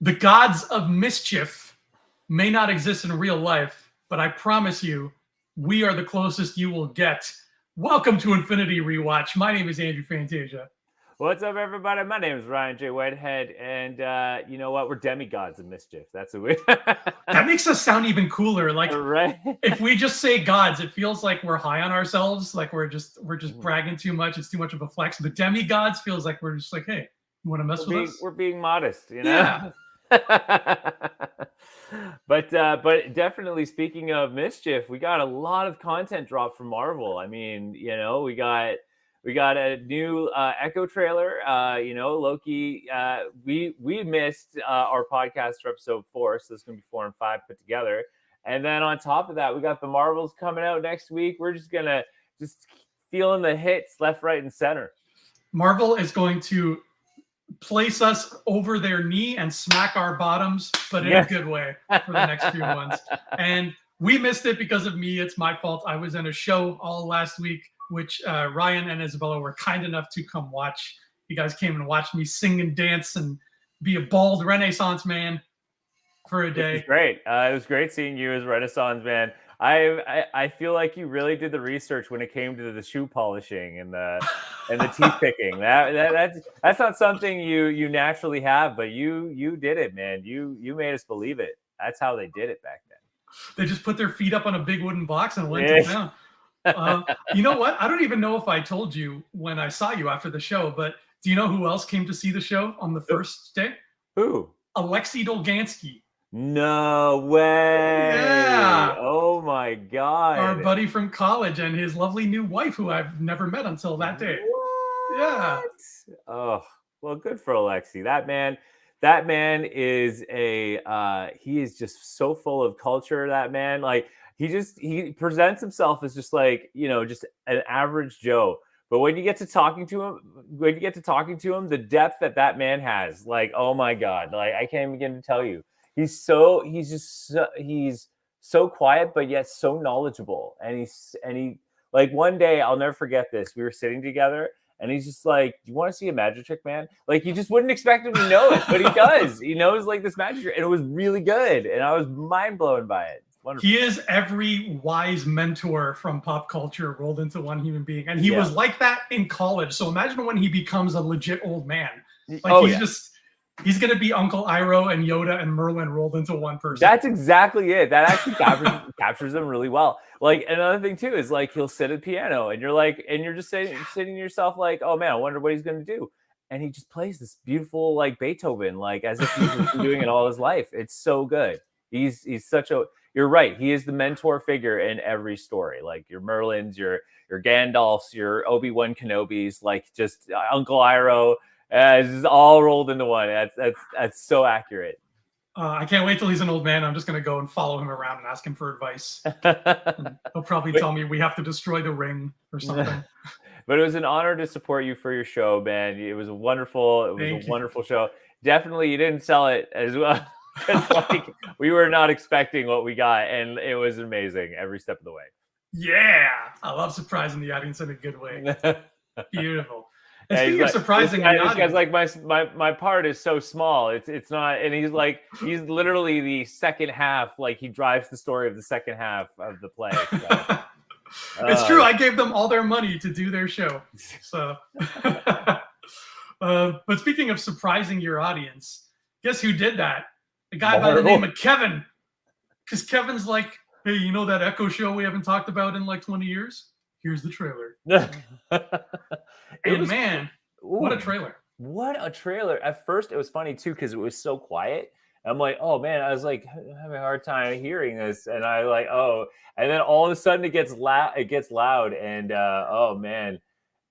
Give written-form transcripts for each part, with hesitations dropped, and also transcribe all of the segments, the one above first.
The gods of mischief may not exist in real life, but I promise you, we are the closest you will get. Welcome to Infinity Rewatch. My name is Andrew Fantasia. What's up, everybody? My name is Ryan J. Whitehead, and you know what? We're demigods of mischief. That's what we. That makes us sound even cooler. Like, right? If we just say gods, it feels like we're high on ourselves. Like we're just bragging too much. It's too much of a flex. But demigods feels like we're just like, hey, you want to mess with us? We're being modest, you know. Yeah. But definitely, speaking of mischief, we got a lot of content dropped from Marvel. I mean, you know, we got a new Echo trailer. You know, Loki. We missed our podcast for episode 4, so it's gonna be 4 and 5 put together. And then on top of that, we got the Marvels coming out next week. We're just gonna feeling the hits left, right, and center. Marvel is going to place us over their knee and smack our bottoms, but in a good way for the next few months. And we missed it because of me. It's my fault. I was in a show all last week, which Ryan and Isabella were kind enough to come watch. You guys came and watched me sing and dance and be a bald Renaissance man for a day. It was great. It was great seeing you as Renaissance man. I feel like you really did the research when it came to the shoe polishing and the teeth picking. That's not something you naturally have, but you did it, man. You made us believe it. That's how they did it back then. They just put their feet up on a big wooden box and went to town. You know what? I don't even know if I told you when I saw you after the show, but do you know who else came to see the show on the first day? Who? Alexei Dolgansky. No way. Yeah. Oh my God. Our buddy from college and his lovely new wife, who I've never met until that day. What? Yeah. Oh, well, good for Alexei. That man is he is just so full of culture. That man, like he presents himself as just like, you know, just an average Joe. But when you get to talking to him, the depth that man has, like, oh my God, like I can't even begin to tell you. He's so quiet, but yet so knowledgeable. And he like one day, I'll never forget this. We were sitting together and he's just like, do you want to see a magic trick, man? Like you just wouldn't expect him to know it, but he does. He knows like this magic trick, and it was really good. And I was mind blown by it. Wonderful. He is every wise mentor from pop culture rolled into one human being. And he was like that in college. So imagine when he becomes a legit old man. Like he's going to be Uncle Iroh and Yoda and Merlin rolled into one person. That's exactly it. That actually captures them really well. Like another thing too is like he'll sit at the piano and you're just sitting to yourself like, oh man, I wonder what he's going to do. And he just plays this beautiful like Beethoven, like as if he's been doing it all his life. It's so good. He's you're right. He is the mentor figure in every story. Like your Merlins, your Gandalfs, your Obi-Wan Kenobis, like just Uncle Iroh. It's just all rolled into one. That's so accurate. I can't wait till he's an old man. I'm just going to go and follow him around and ask him for advice. He'll probably tell me we have to destroy the ring or something. But it was an honor to support you for your show, man. It was wonderful show. Definitely, you didn't sell it as well. Like, we were not expecting what we got, and it was amazing every step of the way. Yeah, I love surprising the audience in a good way. Beautiful. And speaking of surprising the audience, this guy's like my part is so small. It's not, and he's literally the second half. Like he drives the story of the second half of the play. So. It's true. I gave them all their money to do their show. So, but speaking of surprising your audience, guess who did that? A guy by the name of Kevin. Because Kevin's like, hey, you know that Echo show we haven't talked about in like 20 years? Here's the trailer. And man, what a trailer. What a trailer. At first, it was funny, too, because it was so quiet. I'm like, oh, man, I was like having a hard time hearing this. And I like, oh, and then all of a sudden it gets loud. And oh, man.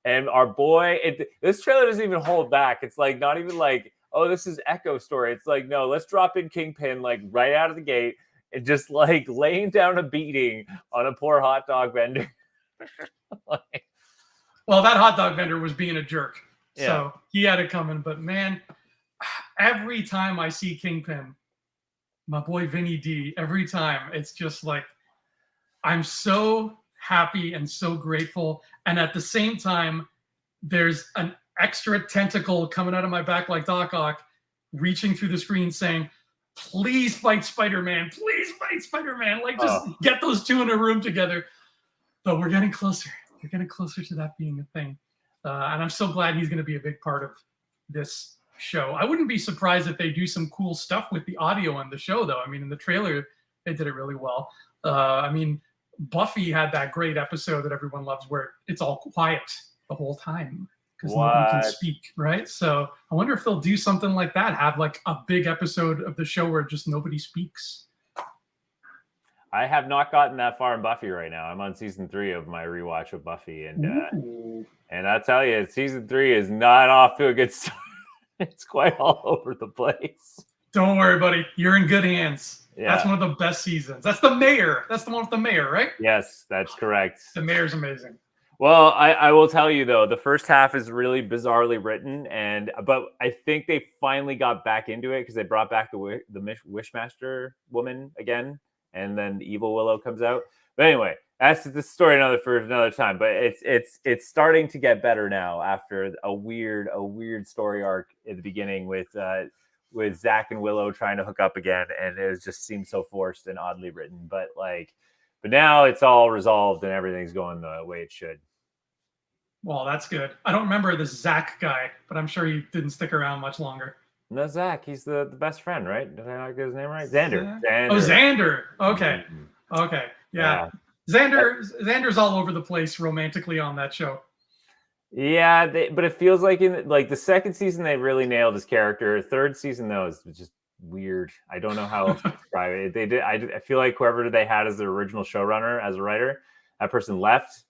And our boy, this trailer doesn't even hold back. It's like not even like, oh, this is Echo story. It's like, no, let's drop in Kingpin like right out of the gate and just like laying down a beating on a poor hot dog vendor. Well, that hot dog vendor was being a jerk. Yeah. So he had it coming. But man, every time I see Kingpin, my boy Vinny D, every time it's just like, I'm so happy and so grateful. And at the same time, there's an extra tentacle coming out of my back like Doc Ock reaching through the screen saying, please fight Spider-Man. Please fight Spider-Man. Like, just get those two in a room together. But we're getting closer. We're getting closer to that being a thing. And I'm so glad he's going to be a big part of this show. I wouldn't be surprised if they do some cool stuff with the audio on the show, though. I mean, in the trailer, they did it really well. I mean, Buffy had that great episode that everyone loves where it's all quiet the whole time because nobody can speak, right? So I wonder if they'll do something like that, have like a big episode of the show where just nobody speaks. I have not gotten that far in Buffy right now. I'm on season 3 of my rewatch of Buffy, and I'll tell you, season 3 is not off to a good start. It's quite all over the place. Don't worry, buddy. You're in good hands. Yeah. That's one of the best seasons. That's the mayor. That's the one with the mayor, right? Yes, that's correct. The mayor's amazing. Well, I will tell you though, the first half is really bizarrely written, but I think they finally got back into it because they brought back the Wishmaster woman again, and then the evil Willow comes out. But anyway, that's the story for another time. But it's starting to get better now after a weird story arc at the beginning with Zach and Willow trying to hook up again, and it just seems so forced and oddly written. But now it's all resolved and everything's going the way it should. Well, that's good. I don't remember this Zach guy, but I'm sure he didn't stick around much longer. No, Zach. He's the best friend, right? Did I not get his name right? Xander. Oh, Xander. Okay. Okay. Yeah. Xander's all over the place romantically on that show. Yeah, but it feels like in the second season they really nailed his character. Third season though is just weird. I don't know how else to describe it. They did. I feel like whoever they had as the original showrunner as a writer, that person left,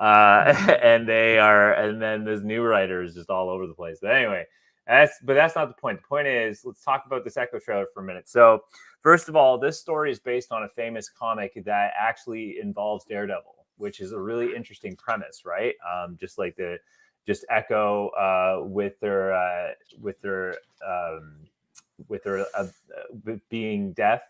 and then this new writer is just all over the place. But anyway, that's not the point. The point is, let's talk about this Echo trailer for a minute. So first of all, this story is based on a famous comic that actually involves Daredevil, which is a really interesting premise, right? Just Echo with their being deaf,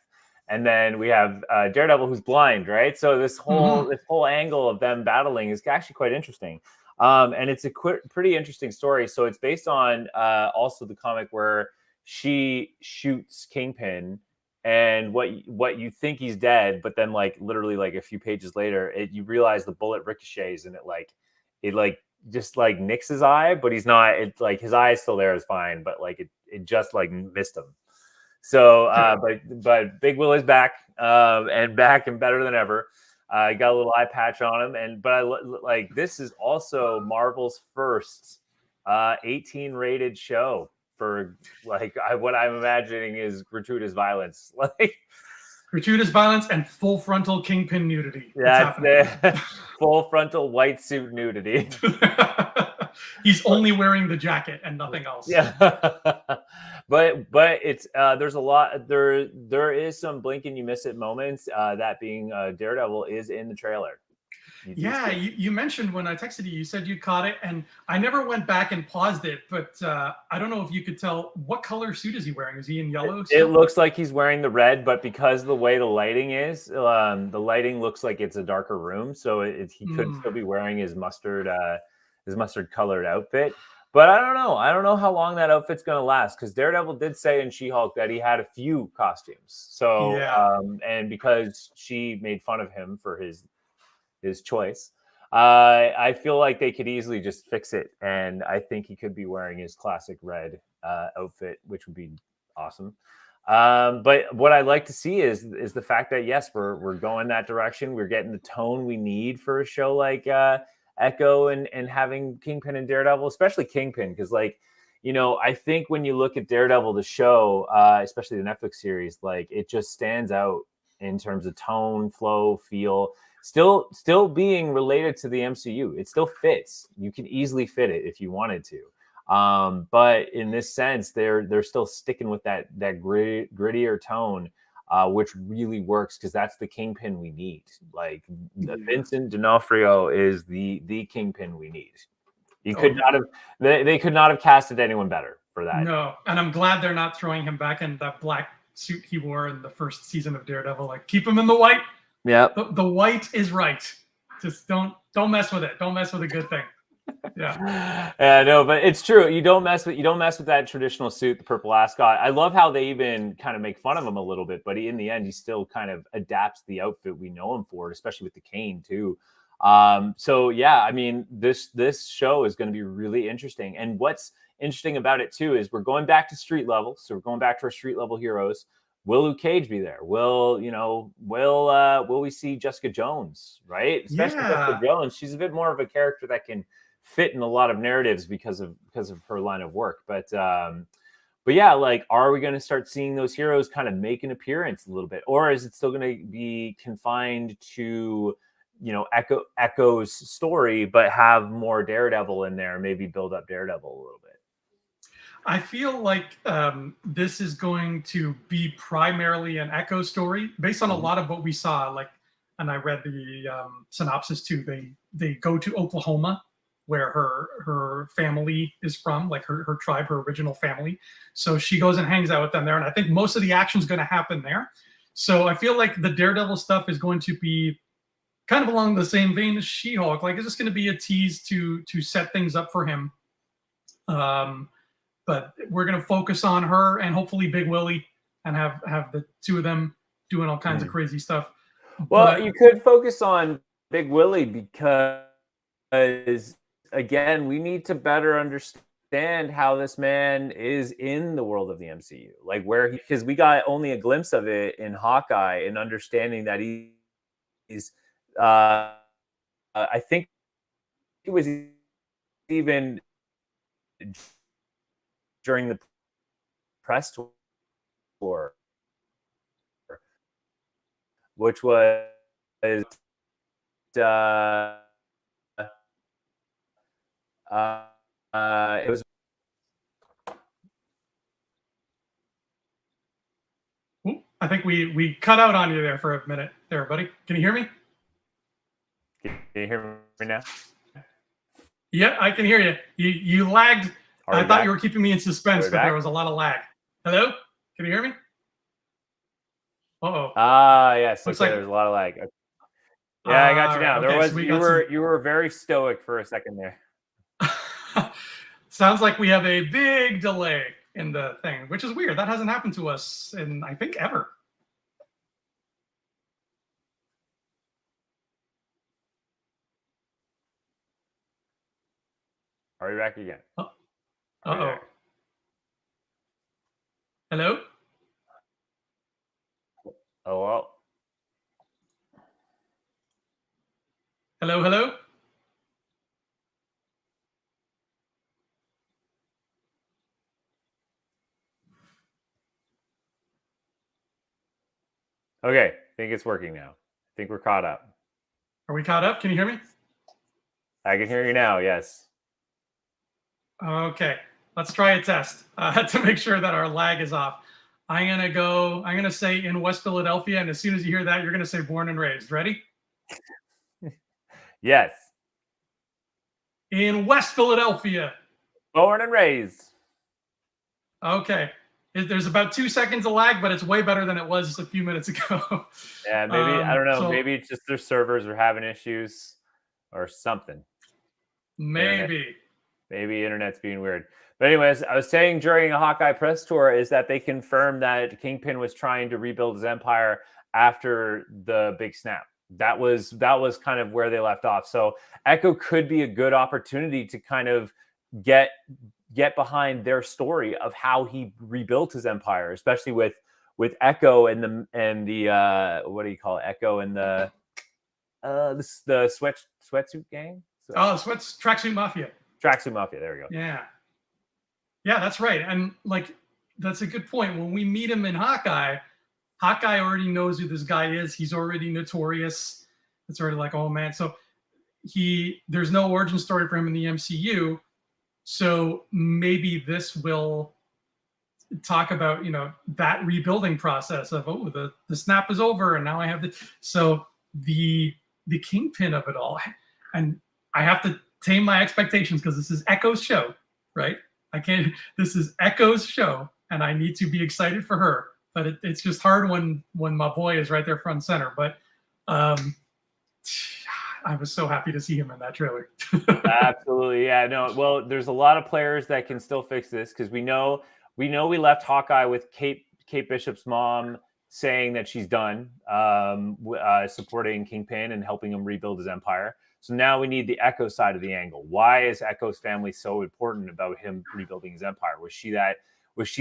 and then we have Daredevil who's blind, right? So this whole angle of them battling is actually quite interesting, and it's a pretty interesting story. So it's based on also the comic where she shoots Kingpin. And what you think he's dead, but then literally a few pages later, you realize the bullet ricochets and it just nicks his eye, but he's not. It's his eye is still there, is fine, but it just missed him. So, but Big Will is back and better than ever. Got a little eye patch on him, but this is also Marvel's first 18 rated show. For what I'm imagining is gratuitous violence, gratuitous violence and full frontal Kingpin nudity. That's full frontal white suit nudity. He's only wearing the jacket and nothing else. Yeah, but it's there's a lot. There is some blink and you miss it moments. That being Daredevil is in the trailer. Yeah, you mentioned when I texted you said you caught it, and I never went back and paused it, but I don't know if you could tell what color suit is he wearing. Is he in yellow? It looks like he's wearing the red, but because of the way the lighting is, the lighting looks like it's a darker room, so he could still be wearing his mustard colored outfit. But I don't know how long that outfit's going to last, because Daredevil did say in She-Hulk that he had a few costumes. So and because she made fun of him for his choice, I feel like they could easily just fix it, and I think he could be wearing his classic red outfit, which would be awesome. But what I'd like to see is the fact that yes, we're going that direction. We're getting the tone we need for a show like Echo and having Kingpin and Daredevil, especially Kingpin, because I think when you look at Daredevil, the show, especially the Netflix series, it just stands out in terms of tone, flow, feel. Still being related to the MCU, it still fits. You can easily fit it if you wanted to, but in this sense, they're still sticking with that grittier tone, which really works because that's the Kingpin we need. Vincent D'Onofrio is the Kingpin we need. They could not have casted anyone better for that. No, and I'm glad they're not throwing him back in that black suit he wore in the first season of Daredevil. Keep him in the white. Yeah, the white is right. Just don't mess with it. Don't mess with a good thing. Yeah. Yeah, no, but it's true. You don't mess with that traditional suit, the purple ascot. I love how they even kind of make fun of him a little bit, but in the end, he still kind of adapts the outfit we know him for, especially with the cane too. So yeah, I mean, this show is going to be really interesting. And what's interesting about it too is we're going back to street level, so we're going back to our street level heroes. Will Luke Cage be there? Will we see Jessica Jones? Right, especially Jessica Yeah. Jones. She's a bit more of a character that can fit in a lot of narratives because of her line of work. But yeah, like, are we going to start seeing those heroes kind of make an appearance a little bit, or is it still going to be confined to Echo's story, but have more Daredevil in there, maybe build up Daredevil a little bit? I feel like this is going to be primarily an Echo story based on a lot of what we saw. Like, and I read the synopsis too. They go to Oklahoma, where her family is from, like her tribe, her original family. So she goes and hangs out with them there, and I think most of the action is going to happen there. So I feel like the Daredevil stuff is going to be kind of along the same vein as She-Hulk. Like, it's just going to be a tease to set things up for him. But we're going to focus on her and hopefully Big Willie, and have the two of them doing all kinds of crazy stuff. Well, you could focus on Big Willie because, again, we need to better understand how this man is in the world of the MCU, like because we got only a glimpse of it in Hawkeye, and understanding that he's I think it was even during the press tour, which was it was. I think we cut out on you there for a minute there, buddy. Can you hear me? Can you hear me now? Yeah, I can hear you. You lagged. I thought you were keeping me in suspense, but there was a lot of lag. Hello? Can you hear me? Uh-oh. Yes. Looks like like there's a lot of lag. Yeah, I got you now. Okay, There was so you were very stoic for a second there. Sounds like we have a big delay in the thing, which is weird. That hasn't happened to us in, I think, ever. Are you back again? Uh-oh. Hello? Oh, well. Hello, hello? Okay, I think it's working now. I think we're caught up. Are we caught up? Can you hear me? I can hear you now, yes. Okay, let's try a test to make sure that our lag is off. I'm going to say in West Philadelphia, and as soon as you hear that, you're going to say born and raised. Ready? Yes. In West Philadelphia. Born and raised. Okay. There's about 2 seconds of lag, but it's way better than it was a few minutes ago. Yeah, maybe, I don't know. Maybe it's just their servers are having issues or something. Maybe. Maybe internet's being weird. But anyways, I was saying during a Hawkeye press tour is that they confirmed that Kingpin was trying to rebuild his empire after the big snap. That was kind of where they left off. So Echo could be a good opportunity to kind of get behind their story of how he rebuilt his empire, especially with Echo and the what do you call it? Echo and the sweatsuit gang. Tracksuit Mafia. Tracksuit Mafia. There we go. Yeah, that's right. And like, that's a good point. When we meet him in Hawkeye already knows who this guy is. He's already notorious. It's already like, oh man. So there's no origin story for him in the MCU. So maybe this will talk about, that rebuilding process of, the snap is over and now I have the Kingpin of it all. And I have to tame my expectations because this is Echo's show, right? This is Echo's show and I need to be excited for her. But it's just hard when my boy is right there front and center. But I was so happy to see him in that trailer. Absolutely, yeah. No, well, there's a lot of players that can still fix this because we left Hawkeye with Kate Bishop's mom saying that she's done supporting Kingpin and helping him rebuild his empire. So now we need the Echo side of the angle. Why is Echo's family so important about him rebuilding his empire? Was she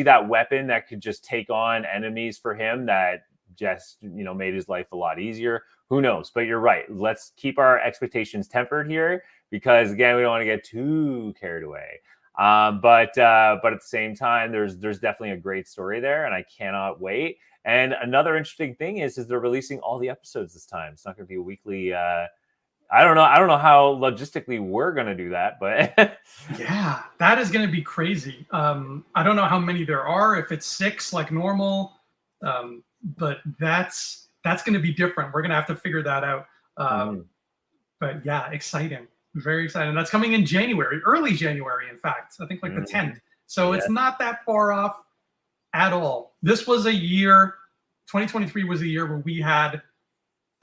that weapon that could just take on enemies for him that just made his life a lot easier? Who knows? But you're right. Let's keep our expectations tempered here because again, we don't want to get too carried away. But at the same time, there's definitely a great story there, and I cannot wait. And another interesting thing is they're releasing all the episodes this time. It's not going to be a weekly. I don't know how logistically we're going to do that, but yeah, that is going to be crazy. I don't know how many there are. If it's 6 like normal, but that's going to be different. We're going to have to figure that out. But yeah, exciting. Very exciting. That's coming in January, early January, in fact. I think like the 10th. So it's not that far off at all. This was a year, 2023 was a year where we had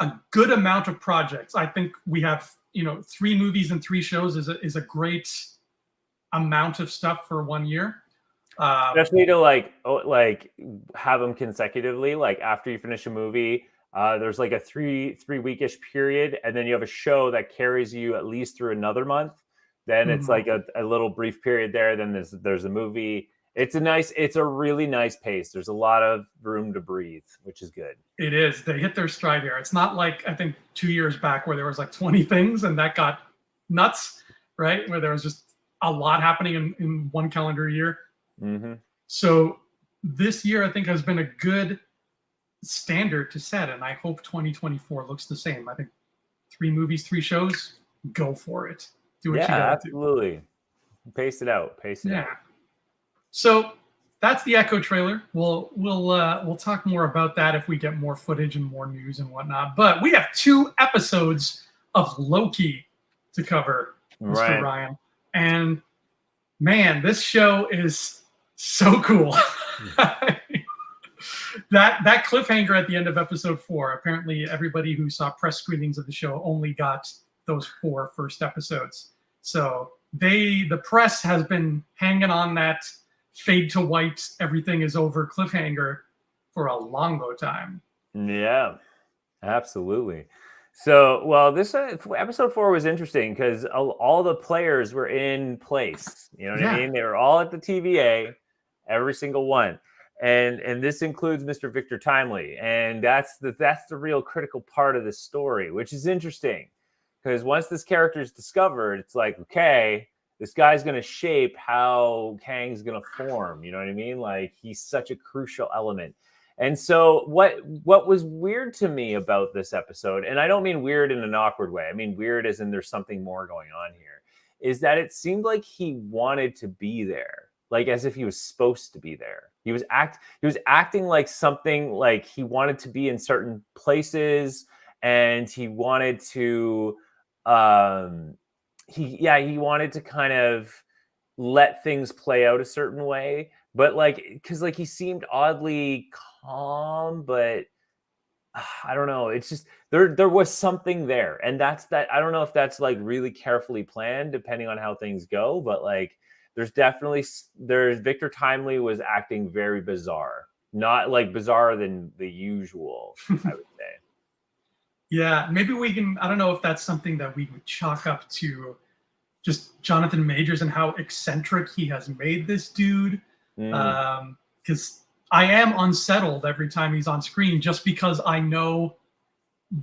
a good amount of projects. I think we have, 3 movies and 3 shows is a great amount of stuff for one year. Especially to have them consecutively. Like after you finish a movie, there's like a 3-weekish period, and then you have a show that carries you at least through another month. Then it's like a little brief period there. Then there's a movie. It's a really nice pace. There's a lot of room to breathe, which is good. It is. They hit their stride here. It's not like I think 2 years back where there was like 20 things and that got nuts, right? Where there was just a lot happening in one calendar year. So this year I think has been a good standard to set, and I hope 2024 looks the same. I think 3 movies, 3 shows, go for it. Do what you gotta absolutely. Pace it out. Yeah. So that's the Echo trailer. We'll talk more about that if we get more footage and more news and whatnot. But we have 2 episodes of Loki to cover, Mr. Ryan. And man, this show is so cool. That cliffhanger at the end of episode 4. Apparently, everybody who saw press screenings of the show only got those 4 first episodes. So the press has been hanging on that fade to white, everything is over cliffhanger for a longo time. Yeah, absolutely. So, well, this episode 4 was interesting because all the players were in place. You know what I mean? They were all at the TVA, every single one. And this includes Mr. Victor Timely. And that's the real critical part of the story, which is interesting. Because once this character is discovered, it's like, okay, this guy's going to shape how Kang's going to form. You know what I mean? Like, he's such a crucial element. And so what was weird to me about this episode, and I don't mean weird in an awkward way, I mean weird as in there's something more going on here, is that it seemed like he wanted to be there, like as if he was supposed to be there. He was acting like something, like he wanted to be in certain places, and he wanted to he wanted to kind of let things play out a certain way, but because he seemed oddly calm, but I don't know. It's just there was something there, and that's that. I don't know if that's like really carefully planned, depending on how things go. But there's Victor Timely was acting very bizarre, not like bizarre than the usual, I would say. Yeah, maybe we can. I don't know if that's something that we would chalk up to just Jonathan Majors and how eccentric he has made this dude. Because I am unsettled every time he's on screen, just because I know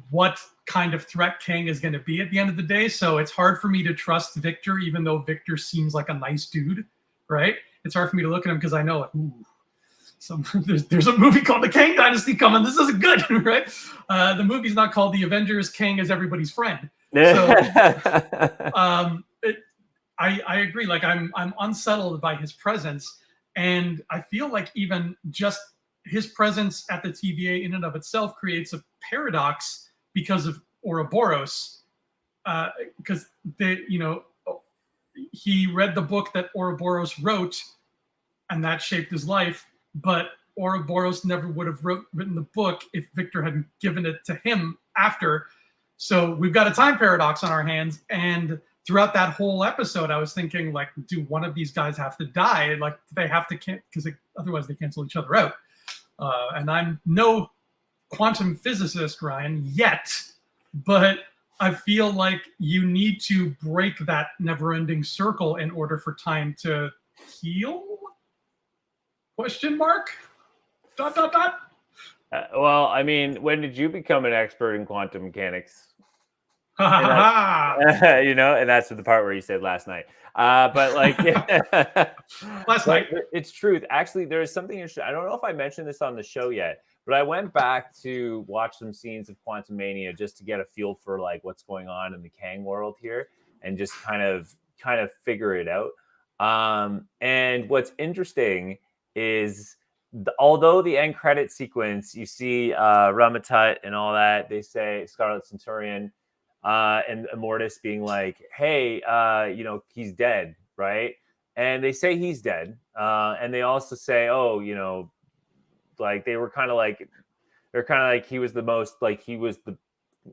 what kind of threat Kang is going to be at the end of the day. So it's hard for me to trust Victor, even though Victor seems like a nice dude, right? It's hard for me to look at him because I know, like, ooh, there's a movie called The Kang Dynasty coming. This isn't good, right? The movie's not called The Avengers. Kang is everybody's friend. So I agree. Like, I'm unsettled by his presence. And I feel like even just his presence at the TVA in and of itself creates a paradox because of Ouroboros. Because he read the book that Ouroboros wrote, and that shaped his life. But Ouroboros never would have written the book if Victor hadn't given it to him after. So we've got a time paradox on our hands, and throughout that whole episode, I was thinking, like, do one of these guys have to die? Like, they have to, because otherwise they cancel each other out. And I'm no quantum physicist, Ryan, yet, but I feel like you need to break that never-ending circle in order for time to heal? Question mark? ... Well, I mean, when did you become an expert in quantum mechanics? You know, and that's the part where you said last night. But like last night, it's truth. Actually, there is something interesting. I don't know if I mentioned this on the show yet, but I went back to watch some scenes of Quantum Mania just to get a feel for like what's going on in the Kang world here, and just kind of figure it out. And what's interesting is, although the end credit sequence, you see Ramatut and all that, they say Scarlet Centurion and Immortus being like, hey, you know, he's dead, right? And they say he's dead. And they also say, oh, you know, like they were kind of like, they're kind of like, he was the most, like he was the,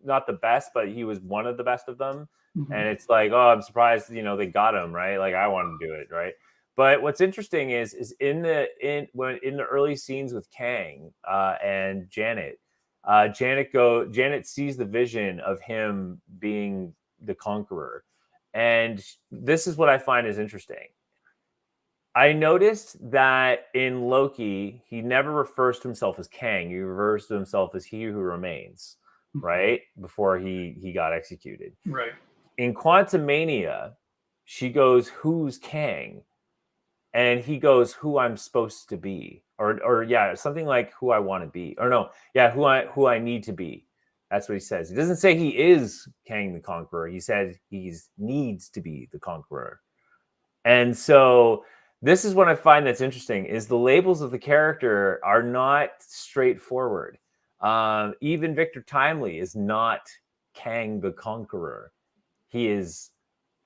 not the best, but he was one of the best of them. Mm-hmm. And it's like, oh, I'm surprised, you know, they got him, right? Like I want to do it, right? But what's interesting is in the early scenes with Kang and Janet, Janet sees the vision of him being the conqueror. And this is what I find is interesting. I noticed that in Loki, he never refers to himself as Kang. He refers to himself as he who remains, right? Before he got executed. Right. In Quantumania, she goes, who's Kang? And he goes, who I'm supposed to be, or yeah, something like who I want to be, or no, yeah, who I need to be. That's what he says. He doesn't say he is Kang the Conqueror. He said he needs to be the Conqueror. And so this is what I find that's interesting, is the labels of the character are not straightforward. Even Victor Timely is not Kang the Conqueror. He is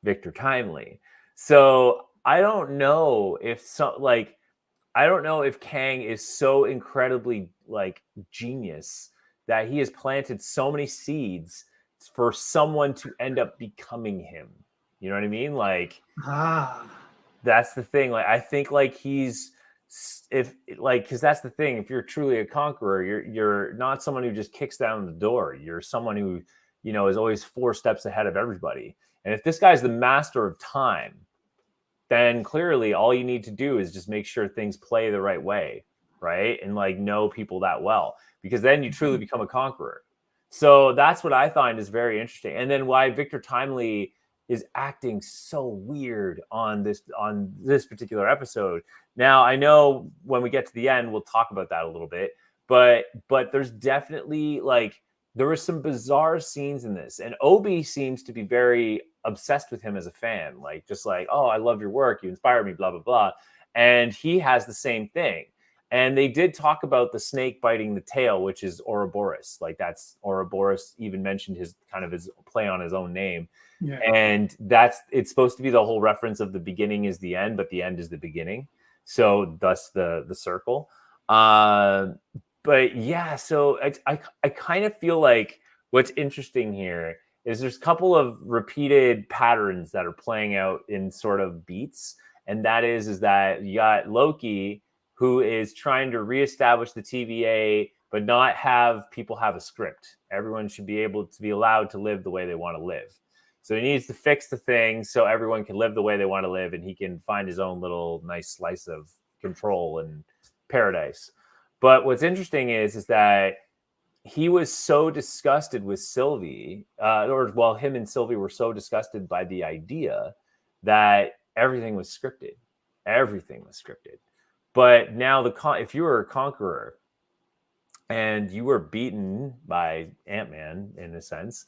Victor Timely. So I don't know if Kang is so incredibly like genius that he has planted so many seeds for someone to end up becoming him. You know what I mean? Like, that's the thing. Like, I think like because that's the thing. If you're truly a conqueror, you're not someone who just kicks down the door. You're someone who, you know, is always 4 steps ahead of everybody. And if this guy's the master of time, then clearly all you need to do is just make sure things play the right way, right? And like know people that well, because then you truly become a conqueror. So that's what I find is very interesting. And then why Victor Timely is acting so weird on this particular episode. Now, I know when we get to the end, we'll talk about that a little bit, but there's definitely like, there were some bizarre scenes in this, and Obi seems to be very obsessed with him as a fan, like just like, oh, I love your work, you inspire me, blah blah blah. And he has the same thing. And they did talk about the snake biting the tail, which is Ouroboros. Like that's Ouroboros even mentioned his play on his own name. Yeah. And it's supposed to be the whole reference of the beginning is the end, but the end is the beginning. So thus the circle. But yeah, so I kind of feel like what's interesting here is there's a couple of repeated patterns that are playing out in sort of beats. And that is that you got Loki, who is trying to reestablish the TVA, but not have people have a script. Everyone should be able to be allowed to live the way they want to live. So he needs to fix the thing so everyone can live the way they want to live, and he can find his own little nice slice of control and paradise. But what's interesting is that he was so disgusted with Sylvie, him and Sylvie were so disgusted by the idea that everything was scripted. Everything was scripted. But now if you were a conqueror and you were beaten by Ant-Man in a sense,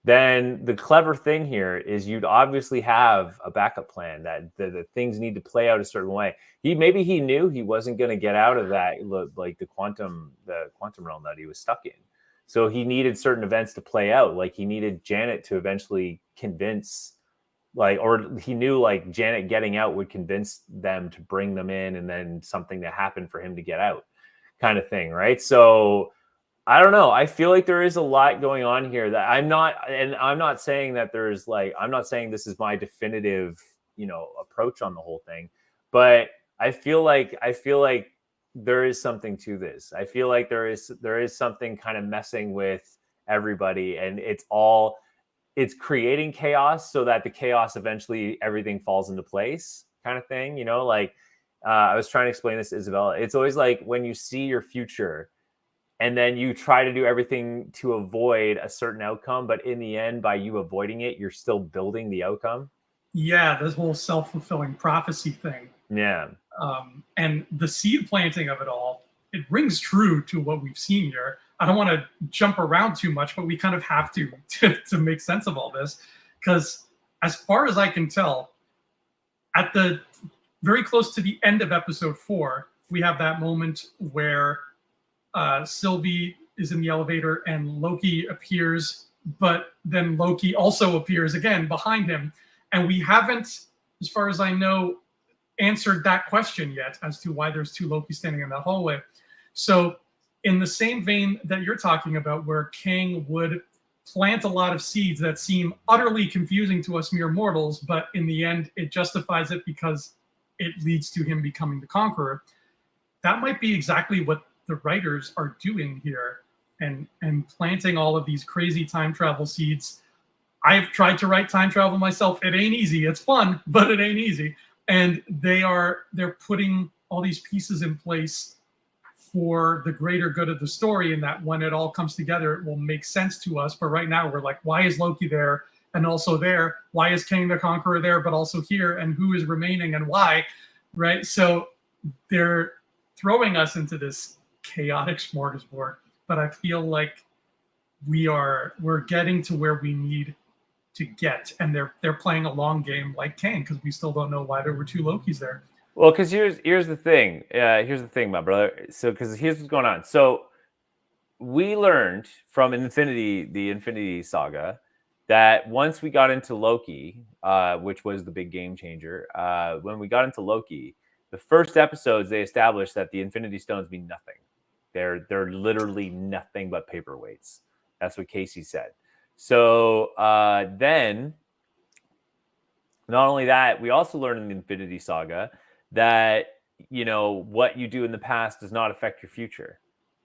then the clever thing here is you'd obviously have a backup plan that the things need to play out a certain way. Maybe he knew he wasn't going to get out of that, like the quantum realm that he was stuck in. So he needed certain events to play out. Like he needed Janet to eventually convince, or he knew like Janet getting out would convince them to bring them in, and then something to happen for him to get out, kind of thing, right? So I don't know. I feel like there is a lot going on here that I'm not saying that there's like, I'm not saying this is my definitive, approach on the whole thing, but I feel like there is something to this. I feel like there is something kind of messing with everybody, and it's creating chaos so that the chaos eventually everything falls into place, kind of thing. Like I was trying to explain this to Isabella. It's always like when you see your future and then you try to do everything to avoid a certain outcome, but in the end, by you avoiding it, you're still building the outcome. Yeah, this whole self-fulfilling prophecy thing. Yeah. And the seed planting of it all, it rings true to what we've seen here. I don't want to jump around too much, but we kind of have to make sense of all this, because as far as I can tell, at the very close to the end of episode 4, we have that moment where Sylvie is in the elevator and Loki appears, but then Loki also appears again behind him. And we haven't, as far as I know, answered that question yet as to why there's 2 Loki standing in that hallway. So in the same vein that you're talking about, where Kang would plant a lot of seeds that seem utterly confusing to us mere mortals, but in the end it justifies it because it leads to him becoming the conqueror, that might be exactly what the writers are doing here, and planting all of these crazy time travel seeds. I've tried to write time travel myself. It ain't easy. It's fun, but it ain't easy. And they're putting all these pieces in place for the greater good of the story, and that when it all comes together, it will make sense to us. But right now we're like, why is Loki there and also there? Why is Kang the Conqueror there but also here? And who is remaining and why? Right? So they're throwing us into this chaotic smorgasbord, but I feel like we're getting to where we need to get, and they're playing a long game like Kang, because we still don't know why there were 2 Lokis there. Well, because here's the thing. Here's the thing, my brother. So, because here's what's going on. So, we learned from the Infinity Saga, that once we got into Loki, which was the big game changer, when we got into Loki, the first episodes they established that the Infinity Stones mean nothing. They're literally nothing but paperweights. That's what Casey said. So then, not only that, we also learned in the Infinity Saga that what you do in the past does not affect your future,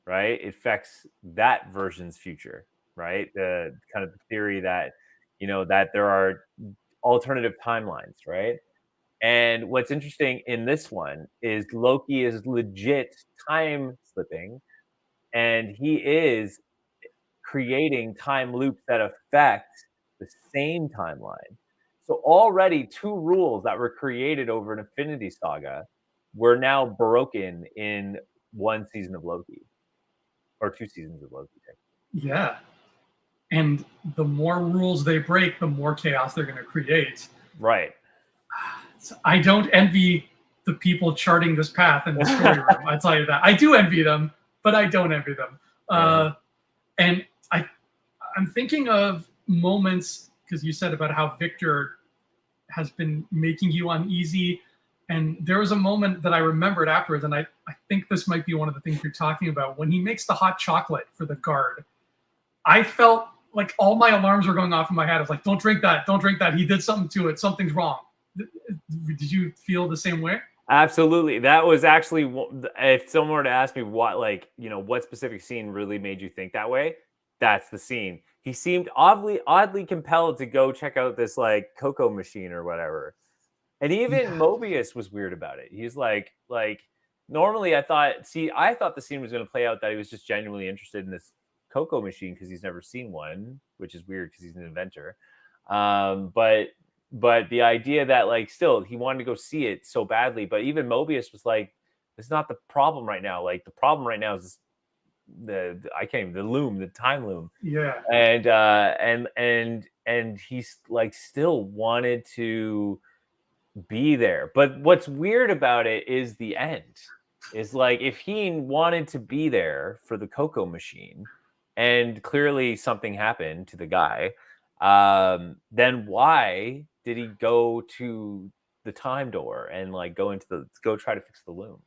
right? It affects that version's future, right? The kind of the theory that that there are alternative timelines, right? And what's interesting in this one is Loki is legit time slipping, and he is creating time loops that affect the same timeline. So already 2 rules that were created over an Infinity Saga were now broken in 1 season of Loki, or 2 seasons of Loki. Yeah. And the more rules they break, the more chaos they're going to create. Right. So I don't envy the people charting this path in the story room. I tell you that. I do envy them, but I don't envy them. And I'm thinking of moments, because you said about how Victor has been making you uneasy. And there was a moment that I remembered afterwards, and I think this might be one of the things you're talking about. When he makes the hot chocolate for the guard, I felt like all my alarms were going off in my head. I was like, don't drink that. Don't drink that. He did something to it. Something's wrong. Did you feel the same way? Absolutely. That was actually, if someone were to ask me what specific scene really made you think that way, that's the scene. He seemed oddly compelled to go check out this like cocoa machine or whatever. And even Mobius was weird about it. He's like normally I thought the scene was going to play out that he was just genuinely interested in this cocoa machine because he's never seen one, which is weird because he's an inventor. But the idea that still he wanted to go see it so badly, but even Mobius was like, it's not the problem right now. Like the problem right now is the loom, the time loom. Yeah. And he's like still wanted to be there. But what's weird about it is the end. Is like if he wanted to be there for the cocoa machine, and clearly something happened to the guy, then why did he go to the time door and go try to fix the loom?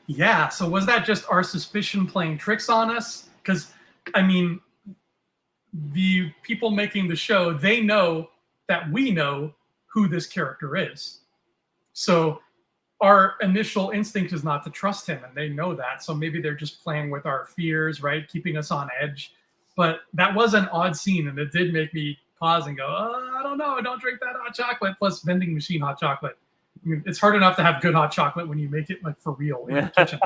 Yeah. So was that just our suspicion playing tricks on us? because I mean, the people making the show, they know that we know who this character is. So our initial instinct is not to trust him, and they know that. So maybe they're just playing with our fears, right? Keeping us on edge. But that was an odd scene, and it did make me pause and go, I don't know, don't drink that hot chocolate. Plus vending machine hot chocolate. I mean, it's hard enough to have good hot chocolate when you make it like for real in the kitchen.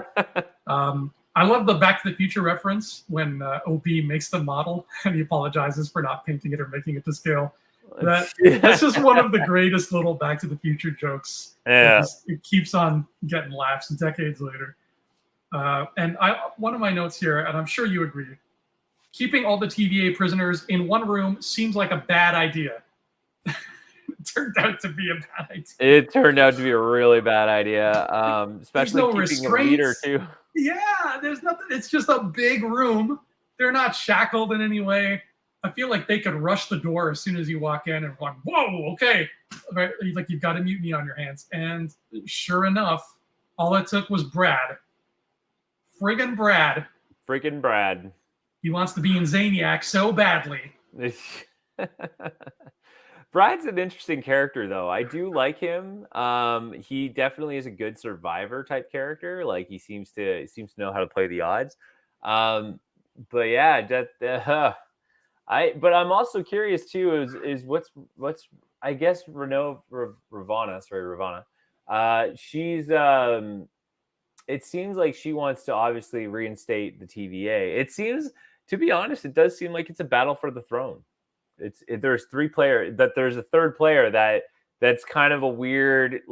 I love the Back to the Future reference when OB makes the model and he apologizes for not painting it or making it to scale. That's just one of the greatest little Back to the Future jokes. Yeah, it keeps on getting laughs decades later. And one of my notes here, and I'm sure you agree, keeping all the TVA prisoners in one room seems like a bad idea. It turned out to be a bad idea. It turned out to be a really bad idea, especially no keeping a leader too. Yeah, there's nothing. It's just a big room. They're not shackled in any way. I feel like they could rush the door as soon as you walk in and like, whoa, okay. Right? Like you've got a mutiny on your hands. And sure enough, all it took was Brad. Friggin' Brad. Freaking Brad. He wants to be in Zaniac so badly. Brad's an interesting character, though. I do like him. He definitely is a good survivor type character. Like he seems to know how to play the odds. But yeah, but I'm also curious too. Is what's I guess Ravana. She's it seems like she wants to obviously reinstate the TVA. It seems, to be honest, it does seem like it's a battle for the throne. There's there's a third player that's kind of a weird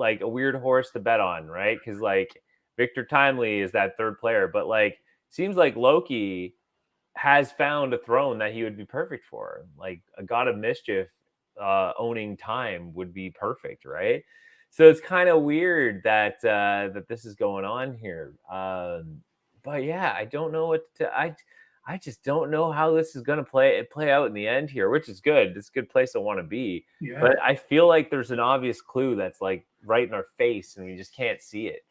horse to bet on, right? Because like Victor Timely is that third player, but like seems like Loki has found a throne that he would be perfect for. Like a god of mischief owning time would be perfect, right? So it's kind of weird that this is going on here. But yeah, I don't know what to. I just don't know how this is going to play out in the end here, which is good. It's a good place I want to be. Yeah. But I feel like there's an obvious clue that's like right in our face and we just can't see it.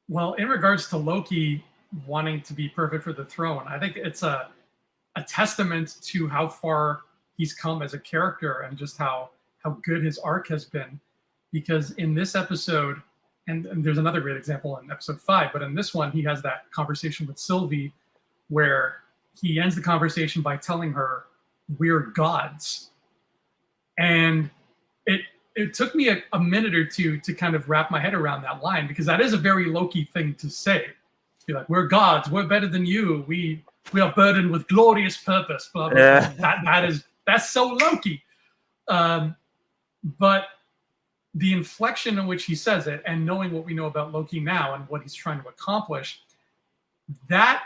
Well, in regards to Loki wanting to be perfect for the throne, I think it's a testament to how far he's come as a character and just how good his arc has been. Because in this episode, and there's another great example in episode 5, but in this one, he has that conversation with Sylvie where he ends the conversation by telling her, we're gods. And it took me a minute or two to kind of wrap my head around that line, because that is a very Loki thing to say. Be like, we're gods, we're better than you, we are burdened with glorious purpose, blah, blah, blah. That's so Loki. But the inflection in which he says it, and knowing what we know about Loki now and what he's trying to accomplish, that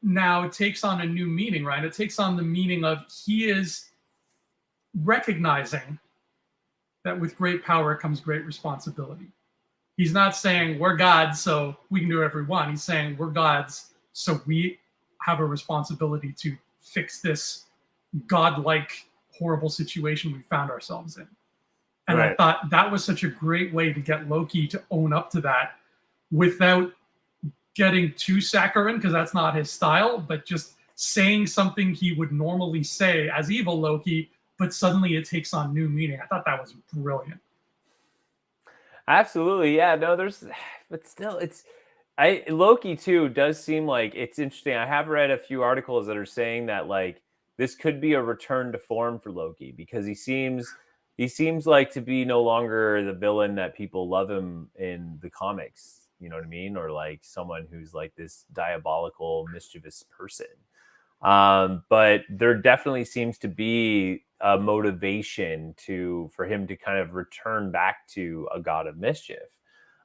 now takes on a new meaning, right? It takes on the meaning of he is recognizing that with great power comes great responsibility. He's not saying we're gods, so we can do whatever we want. He's saying we're gods, so we have a responsibility to fix this godlike, horrible situation we found ourselves in. And right. I thought that was such a great way to get Loki to own up to that without getting too saccharine, because that's not his style, but just saying something he would normally say as evil Loki, but suddenly it takes on new meaning. I thought that was brilliant. Absolutely. Yeah, no, but still Loki too does seem like it's interesting. I have read a few articles that are saying that like this could be a return to form for Loki, because he seems like to be no longer the villain that people love him in the comics. You know what I mean? Or like someone who's like this diabolical, mischievous person. But there definitely seems to be a motivation for him to kind of return back to a god of mischief.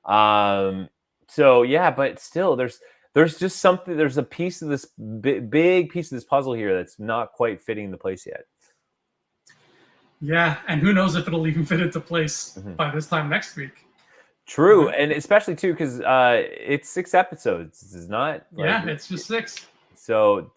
So yeah, but still there's just something, there's a piece of this big piece of this puzzle here that's not quite fitting the place yet. Yeah, and who knows if it'll even fit into place by this time next week. True, and especially too because it's 6 episodes. It's not. Yeah, it's just 6. So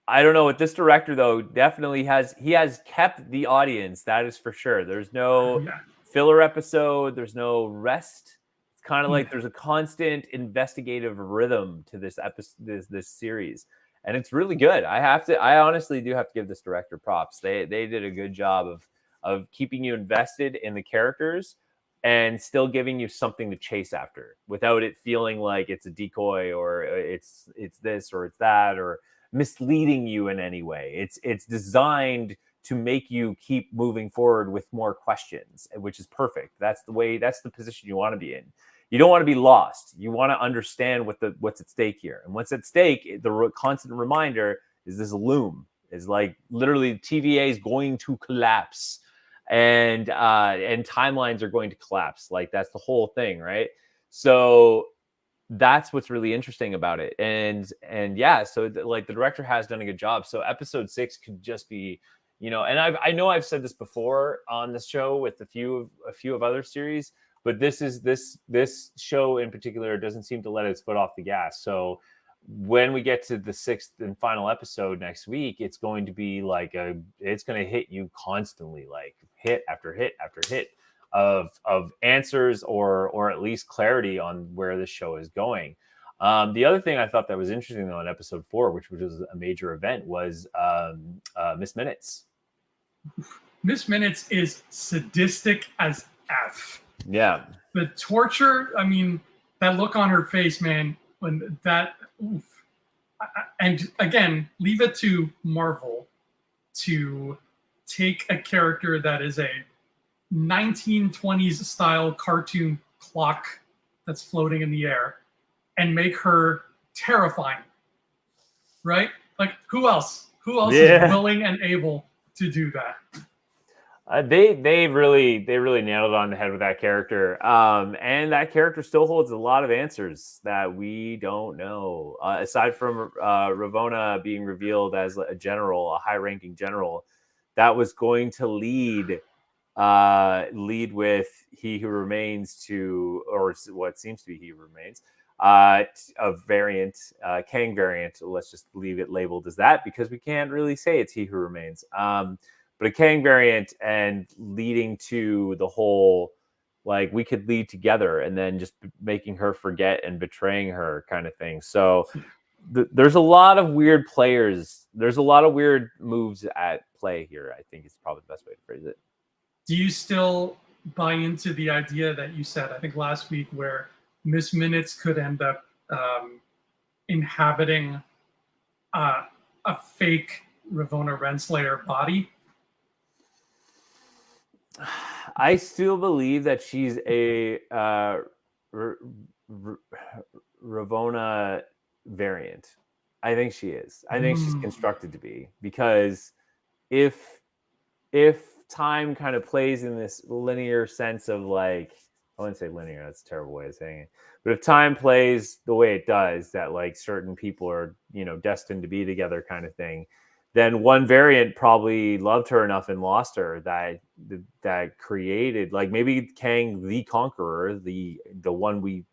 I don't know. With this director though, definitely he has kept the audience. That is for sure. There's no filler episode. There's no rest. It's kind of like there's a constant investigative rhythm to this episode, this series. and it's really good. I honestly do have to give this director props. They did a good job of keeping you invested in the characters and still giving you something to chase after without it feeling like it's a decoy or it's this or it's that or misleading you in any way. It's designed to make you keep moving forward with more questions, which is perfect. That's the position you want to be in. You don't want to be lost. You want to understand what's at stake here. And what's at stake, the constant reminder is this loom. Is like literally TVA is going to collapse, and timelines are going to collapse. Like that's the whole thing, right? So that's what's really interesting about it. And yeah, so like the director has done a good job. So episode 6 could just be, and I know I've said this before on this show with a few of other series, but this show in particular doesn't seem to let its foot off the gas. So when we get to the 6th and final episode next week, it's going to be like it's going to hit you constantly, like hit after hit after hit of answers or at least clarity on where the show is going. The other thing I thought that was interesting though in episode 4, which was a major event, was Miss Minutes. Miss Minutes is sadistic as F. Yeah. The torture, I mean, that look on her face, man, when that, oof. And again, leave it to Marvel to take a character that is a 1920s style cartoon clock that's floating in the air and make her terrifying, right? Like who else is willing and able to do that? They really nailed it on the head with that character, and that character still holds a lot of answers that we don't know. Aside from Ravonna being revealed as a general, a high-ranking general, that was going to lead with He Who Remains to, or what seems to be He Who Remains, a variant, Kang variant. Let's just leave it labeled as that because we can't really say it's He Who Remains. But a Kang variant and leading to the whole, like, we could lead together and then just making her forget and betraying her kind of thing. So there's a lot of weird players. There's a lot of weird moves at play here, I think is probably the best way to phrase it. Do you still buy into the idea that you said, I think last week, where Miss Minutes could end up inhabiting a fake Ravonna Renslayer body? I still believe that she's a Ravonna variant. I think she is. I think she's constructed to be, because if time kind of plays in this linear sense of, like, I wouldn't say linear, that's a terrible way of saying it, but if time plays the way it does, that like certain people are, destined to be together kind of thing, then one variant probably loved her enough and lost her that created, like, maybe Kang the Conqueror, the one we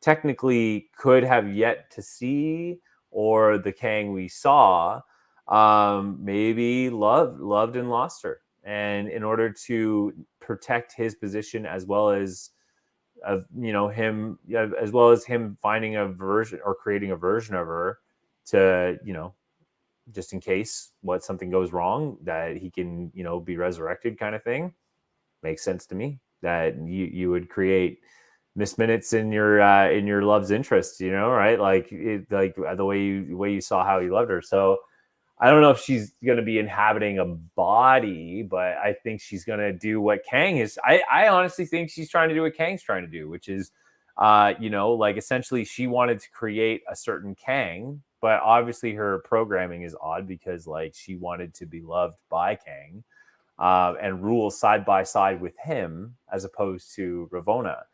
technically could have yet to see, or the Kang we saw, maybe loved and lost her, and in order to protect his position as well as him, as well as him finding a version or creating a version of her to just in case something goes wrong, that he can, be resurrected kind of thing. Makes sense to me that you would create Miss Minutes in your love's interest, right? Like the way you saw how he loved her. So I don't know if she's going to be inhabiting a body, but I think she's going to do what Kang is. I honestly think she's trying to do what Kang's trying to do, which is, like essentially she wanted to create a certain Kang, but obviously her programming is odd because like she wanted to be loved by Kang and rule side by side with him as opposed to Ravonna.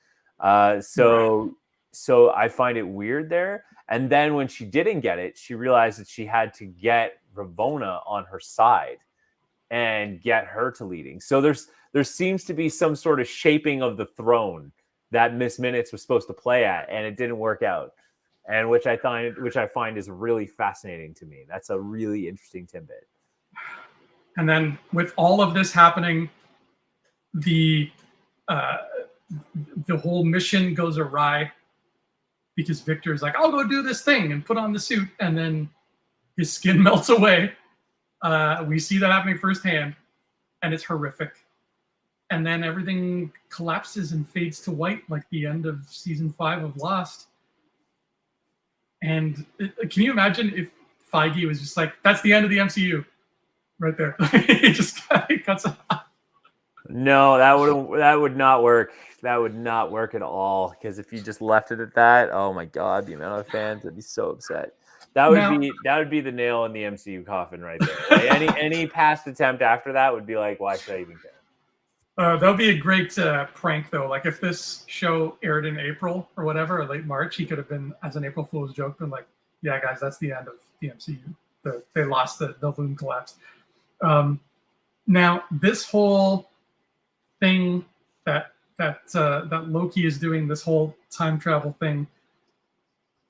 So I find it weird there. And then when she didn't get it, she realized that she had to get Ravonna on her side and get her to leading. So there seems to be some sort of shaping of the throne that Miss Minutes was supposed to play at, and it didn't work out. And which I find is really fascinating to me. That's a really interesting tidbit. And then with all of this happening, the whole mission goes awry because Victor's like, I'll go do this thing and put on the suit. And then His skin melts away. We see that happening firsthand, and it's horrific. And then everything collapses and fades to white, like the end of season 5 of Lost. And can you imagine if Feige was just like, "That's the end of the MCU," right there? He just cuts it off. No, that would not work. That would not work at all. Because if you just left it at that, oh my god, the amount of fans would be so upset. That would be the nail in the MCU coffin right there. Like any past attempt after that would be like, why should I even care? That would be a great prank, though. Like if this show aired in April or whatever, or late March, he could have been, as an April Fool's joke, been like, "Yeah, guys, that's the end of the MCU. They lost the balloon collapse." Now, this whole thing that Loki is doing, this whole time travel thing,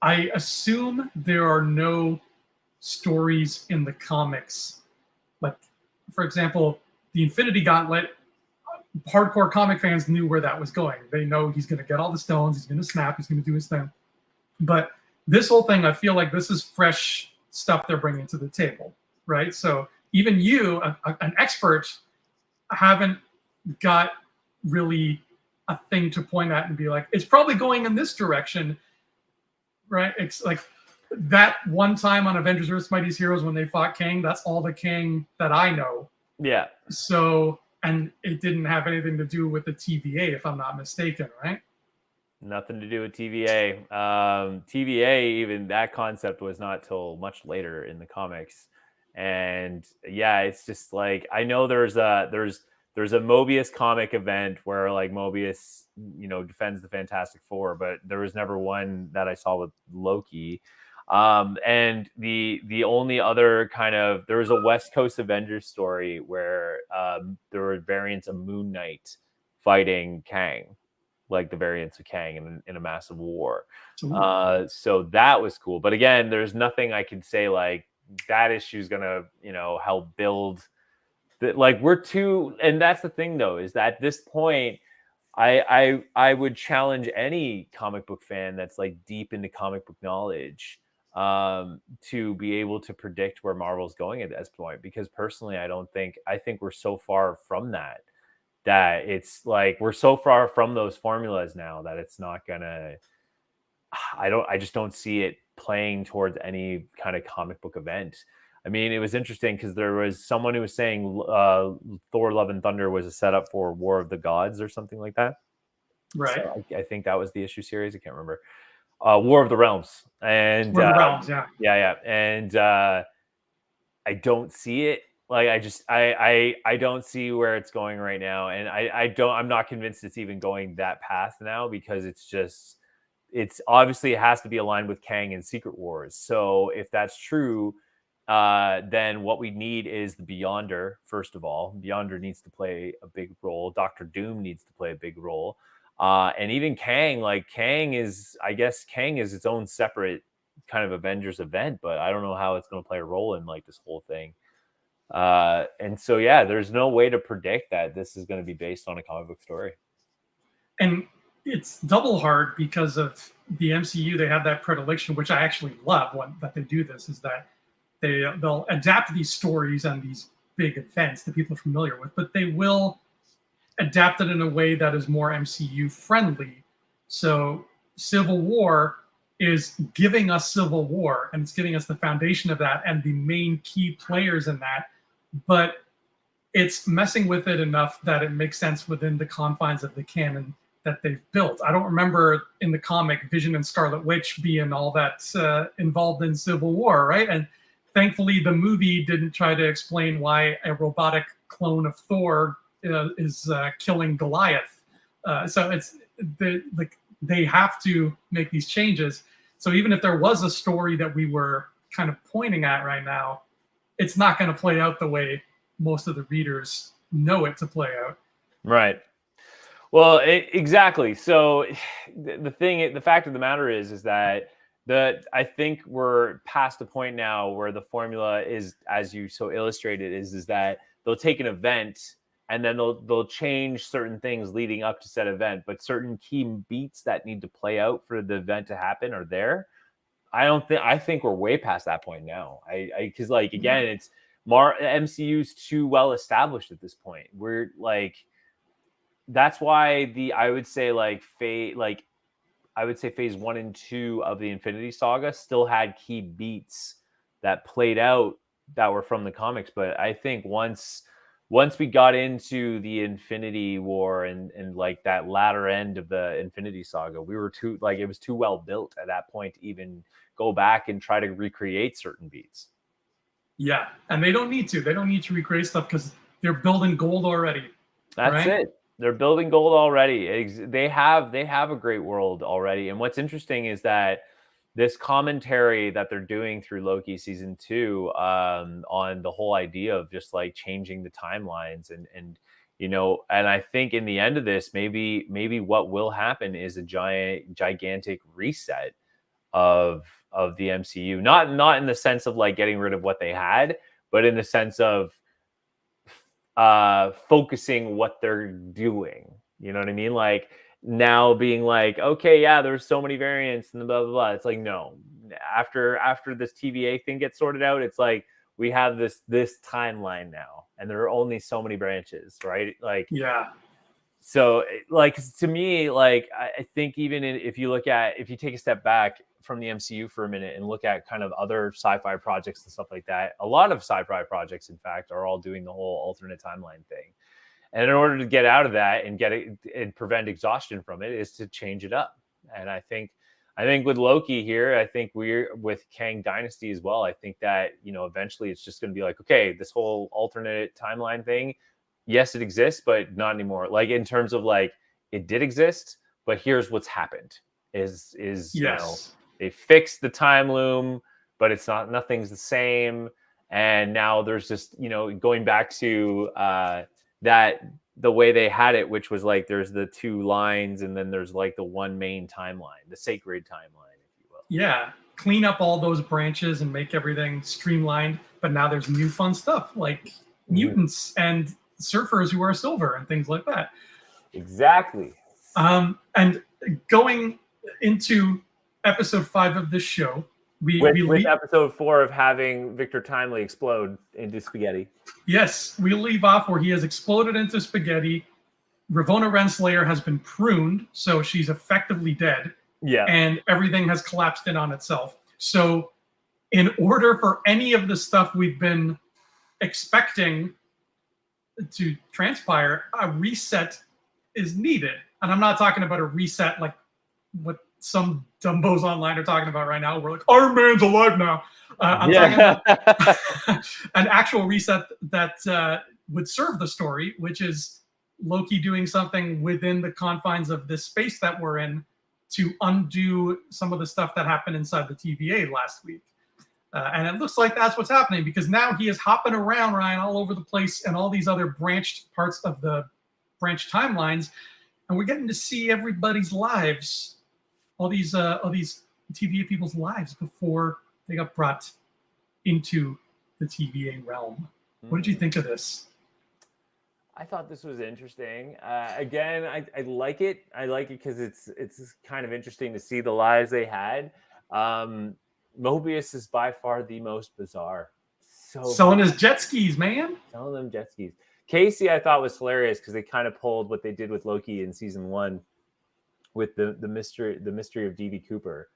I assume there are no stories in the comics. Like, for example, the Infinity Gauntlet, hardcore comic fans knew where that was going. They know he's going to get all the stones, he's going to snap, he's going to do his thing. But this whole thing, I feel like this is fresh stuff they're bringing to the table, right? So even you, an expert, haven't got really a thing to point at and be like, it's probably going in this direction, right? It's like that one time on Avengers Earth's Mightiest Heroes when they fought Kang, that's all the Kang that I know. Yeah. So, and it didn't have anything to do with the TVA, if I'm not mistaken, right? Nothing to do with TVA. TVA, even that concept was not till much later in the comics. And yeah, it's just like, I know there's a Mobius comic event where like Mobius, defends the Fantastic Four, but there was never one that I saw with Loki. And the only other there was a West Coast Avengers story where there were variants of Moon Knight fighting Kang, like the variants of Kang in a massive war. So that was cool. But again, there's nothing I could say like that issue is gonna help build. Like we're too, and that's the thing though, is that at this point, I would challenge any comic book fan that's like deep into comic book knowledge to be able to predict where Marvel's going at this point. Because personally, I think we're so far from that it's like we're so far from those formulas now that it's not gonna. I just don't see it playing towards any kind of comic book event. I mean, it was interesting because there was someone who was saying Thor: Love and Thunder was a setup for War of the Gods or something like that. Right. So I think that was the issue series. I can't remember. War of the Realms. And War of the Realms, yeah. Yeah. And I don't see it. Like I don't see where it's going right now. And I'm not convinced it's even going that path now, because it's obviously it has to be aligned with Kang and Secret Wars. So if that's true, then what we need is the Beyonder. First of all, Beyonder needs to play a big role. Dr. Doom needs to play a big role. And even Kang, I guess Kang is its own separate kind of Avengers event, but I don't know how it's going to play a role in like this whole thing. And so, yeah, there's no way to predict that this is going to be based on a comic book story. And it's double hard because of the MCU. They have that predilection, which I actually love that they do this, is that they'll adapt these stories and these big events that people are familiar with, but they will adapt it in a way that is more MCU friendly. So Civil War is giving us Civil War, and it's giving us the foundation of that and the main key players in that, but it's messing with it enough that it makes sense within the confines of the canon that they've built. I don't remember in the comic Vision and Scarlet Witch being all that involved in Civil War, right? And thankfully, the movie didn't try to explain why a robotic clone of Thor is killing Goliath. So they have to make these changes. So even if there was a story that we were kind of pointing at right now, it's not going to play out the way most of the readers know it to play out. Right. Well, exactly. So the fact of the matter is that I think we're past the point now where the formula is, as you so illustrated, is that they'll take an event and then they'll change certain things leading up to said event, but certain key beats that need to play out for the event to happen are there. I think we're way past that point now. Because like again, it's MCU's too well established at this point. We're like, that's why I would say phase 1 and 2 of the Infinity Saga still had key beats that played out that were from the comics. But I think once we got into the Infinity War and like that latter end of the Infinity Saga, we were it was too well built at that point to even go back and try to recreate certain beats. Yeah, and they don't need to. They don't need to recreate stuff because they're building gold already. That's right? it. They're building gold already. They have a great world already. And what's interesting is that this commentary that they're doing through Loki season 2 on the whole idea of just like changing the timelines and and I think in the end of this, maybe what will happen is a gigantic reset of the MCU. Not in the sense of like getting rid of what they had, but in the sense of focusing what they're doing. You know what I mean? Like now being like, okay, yeah, there's so many variants and blah blah blah. It's like, no, after this TVA thing gets sorted out, it's like we have this timeline now, and there are only so many branches, right? Like, yeah. So like to me, like I think even if you take a step back from the MCU for a minute and look at kind of other sci-fi projects and stuff like that, a lot of sci-fi projects, in fact, are all doing the whole alternate timeline thing. And in order to get out of that and get it and prevent exhaustion from it is to change it up. And I think with Loki here, I think we're with Kang Dynasty as well. I think that, eventually it's just going to be like, okay, this whole alternate timeline thing, yes, it exists, but not anymore. Like in terms of like, it did exist, but here's what's happened is, yes. They fixed the time loom, but nothing's the same. And now there's just, going back to that the way they had it, which was like there's the 2 lines and then there's like the one main timeline, the sacred timeline, if you will. Yeah. Clean up all those branches and make everything streamlined. But now there's new fun stuff like mutants and surfers who are silver and things like that. Exactly. And going into episode 5 of this show, with episode 4 of having Victor Timely explode into spaghetti. Yes, we leave off where he has exploded into spaghetti. Ravonna Renslayer has been pruned, so she's effectively dead. Yeah. And everything has collapsed in on itself. So in order for any of the stuff we've been expecting to transpire, a reset is needed. And I'm not talking about a reset like what some dumbos online are talking about right now. We're like, Iron Man's alive now. I'm talking about an actual reset that would serve the story, which is Loki doing something within the confines of this space that we're in to undo some of the stuff that happened inside the TVA last week. And it looks like that's what's happening because now he is hopping around, Ryan, all over the place and all these other branched parts of the branched timelines. And we're getting to see everybody's lives, all these TVA people's lives before they got brought into the TVA realm. What did you think of this? I thought this was interesting. Again, I like it. I like it because it's kind of interesting to see the lives they had. Mobius is by far the most bizarre. So selling his jet skis, man. Selling them jet skis. Casey, I thought was hilarious because they kind of pulled what they did with Loki in season 1 with the mystery of D.B. Cooper.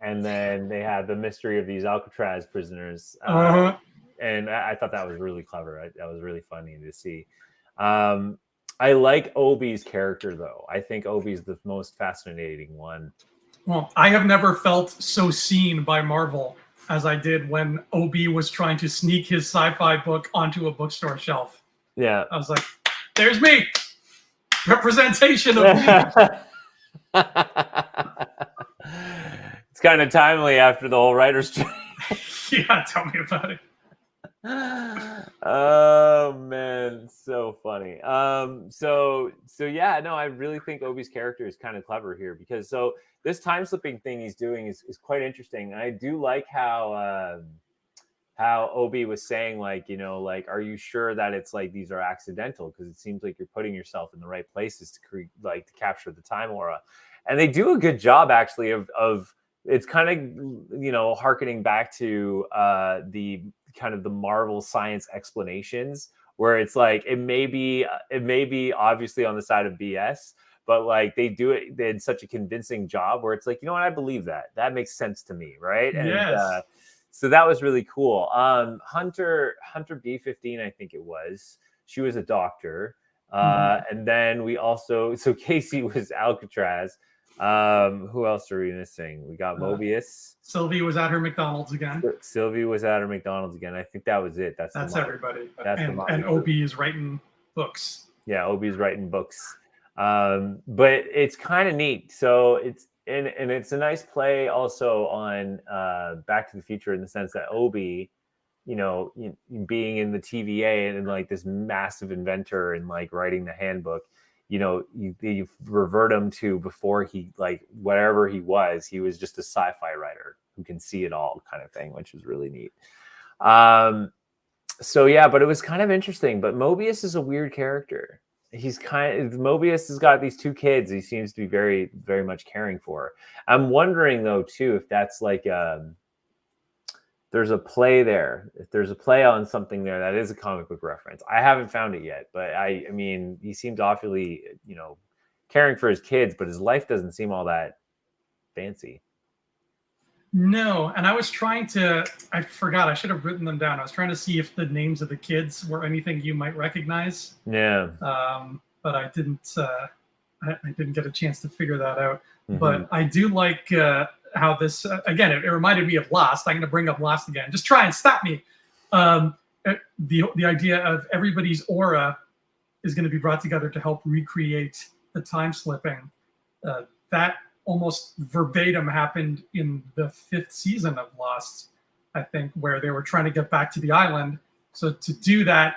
And then they had the mystery of these Alcatraz prisoners. And I thought that was really clever. That was really funny to see. I like Obi's character, though. I think Obi's the most fascinating one. Well, I have never felt so seen by Marvel as I did when Obi was trying to sneak his sci-fi book onto a bookstore shelf. Yeah. I was like, there's me. Representation of me. It's kind of timely after the whole writer's strike. Yeah, tell me about it. Oh man, so funny. So yeah, no, I really think Obi's character is kind of clever here because this time slipping thing he's doing is quite interesting. And I do like how Obi was saying, like, are you sure that it's like these are accidental? Because it seems like you're putting yourself in the right places to capture the time aura. And they do a good job actually of it's kind of, you know, harkening back to the kind of the Marvel science explanations, where it's like it may be obviously on the side of BS, but like they do it in such a convincing job where it's like, you know what, I believe that makes sense to me, right? And Yes. so that was really cool. Hunter B-15, I think it was. She was a doctor. And then we also, so Casey was Alcatraz. Who else are we missing? We got Mobius. Sylvie was at her McDonald's again. Sylvie was at her McDonald's again. I think that was it. That's everybody. That's and Obi is writing books. Yeah, Obi's writing books. But it's kind of neat. So it's and it's a nice play also on Back to the Future, in the sense that Obi, you know, being in the TVA and like this massive inventor and like writing the handbook, you know, you revert him to before he, like, whatever he was just a sci-fi writer who can see it all, kind of thing, which is really neat. So yeah, but it was kind of interesting. But Mobius is a weird character. Mobius has got these two kids he seems to be very, very much caring for. I'm wondering though too if that's like there's a play there. If there's a play on something there that is a comic book reference. I haven't found it yet, but I mean, he seems awfully, you know, caring for his kids, but his life doesn't seem all that fancy. No, and I was trying to, I forgot, I should have written them down. I was trying to see if the names of the kids were anything you might recognize. Yeah. But I didn't get a chance to figure that out. But I do like how this, again, it reminded me of Lost. I'm going to bring up Lost again. Just try and stop me. The idea of everybody's aura is going to be brought together to help recreate the time slipping. That almost verbatim happened in the 5th season of Lost, I think, where they were trying to get back to the island. So to do that,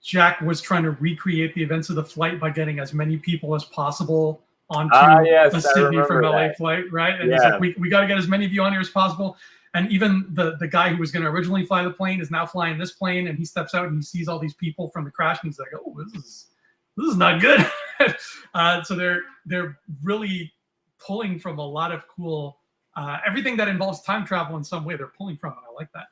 Jack was trying to recreate the events of the flight by getting as many people as possible onto a Sydney from LA flight, right? And he's like, we got to get as many of you on here as possible. And even the guy who was going to originally fly the plane is now flying this plane, and he steps out and he sees all these people from the crash, and he's like, oh, this is not good. So they're really pulling from a lot of cool everything that involves time travel in some way. They're pulling from it. I like that.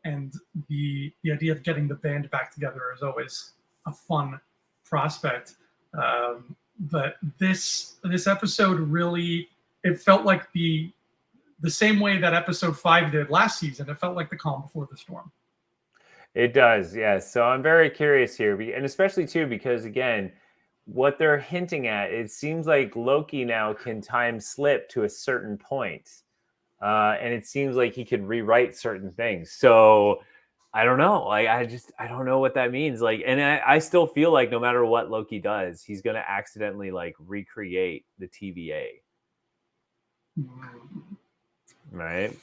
And the idea of getting the band back together is always a fun prospect. But this episode really, it felt like the same way that episode 5 did last season. It felt like the calm before the storm. It does, yes. So I'm very curious here, and especially too because, again, what they're hinting at, it seems like Loki now can time slip to a certain point. And it seems like he could rewrite certain things. So I don't know. Like, I don't know what that means. Like, and I still feel like no matter what Loki does, he's going to accidentally like recreate the TVA. Right.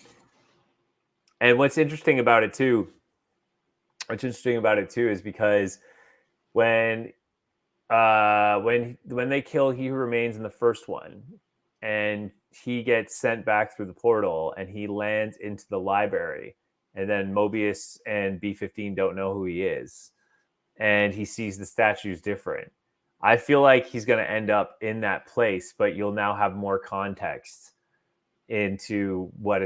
And what's interesting about it too is because when they kill He Who Remains in the first one, and he gets sent back through the portal and he lands into the library, and then Mobius and B-15 don't know who he is, and he sees the statues different. I feel like he's going to end up in that place, but you'll now have more context into what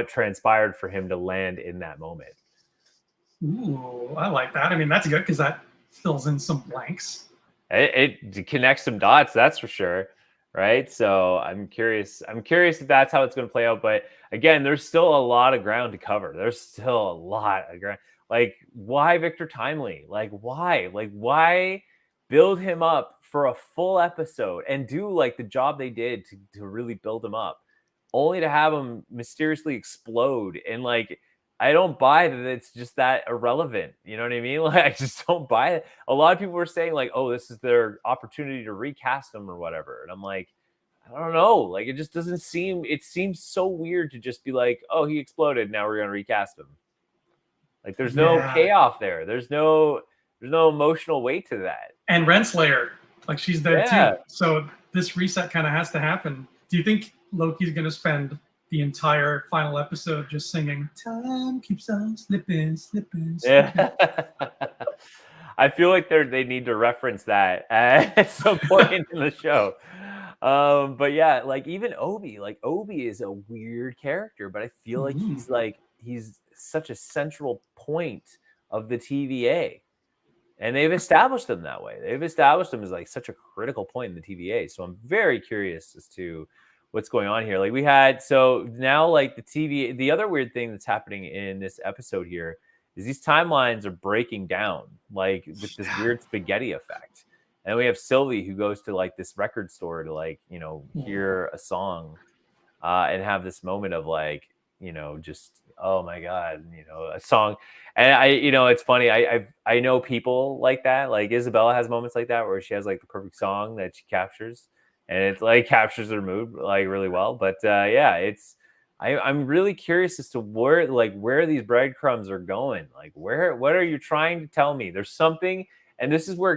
transpired for him to land in that moment. Ooh, I like that. I mean, that's good because that fills in some blanks. It connects some dots, that's for sure. Right. So I'm curious if that's how it's going to play out. But again, there's still a lot of ground to cover. There's still a lot of ground. Like, why Victor Timely? Like, why build him up for a full episode and do like the job they did to really build him up, only to have him mysteriously explode? And like, I don't buy that it's just that irrelevant. You know what I mean? Like, I just don't buy it. A lot of people were saying like, oh, this is their opportunity to recast him or whatever. And I'm like, I don't know. Like, it just doesn't seem, it seems so weird to just be like, oh, he exploded, now we're going to recast him. Like, there's no payoff there. There's no emotional weight to that. And Renslayer, like, she's there too. So this reset kind of has to happen. Do you think Loki's going to spend the entire final episode just singing "Time keeps on slipping, slipping, slipping"? Yeah. I feel like they need to reference that at some point in the show. But yeah, like even Obi, like Obi is a weird character, but I feel like he's such a central point of the TVA. And they've established them that way. They've established them as like such a critical point in the TVA. So I'm very curious as to what's going on here. Like we had, so now like the TVA, the other weird thing that's happening in this episode here is these timelines are breaking down like with this weird spaghetti effect. And we have Sylvie who goes to like this record store to like, you know, hear a song and have this moment of like, you know, just, oh my God, you know, a song. And I, you know, it's funny. I know people like that. Like Isabella has moments like that where she has like the perfect song that she captures and it's like captures her mood like really well. But yeah, I'm really curious as to where these breadcrumbs are going. Like what are you trying to tell me? There's something, and this is where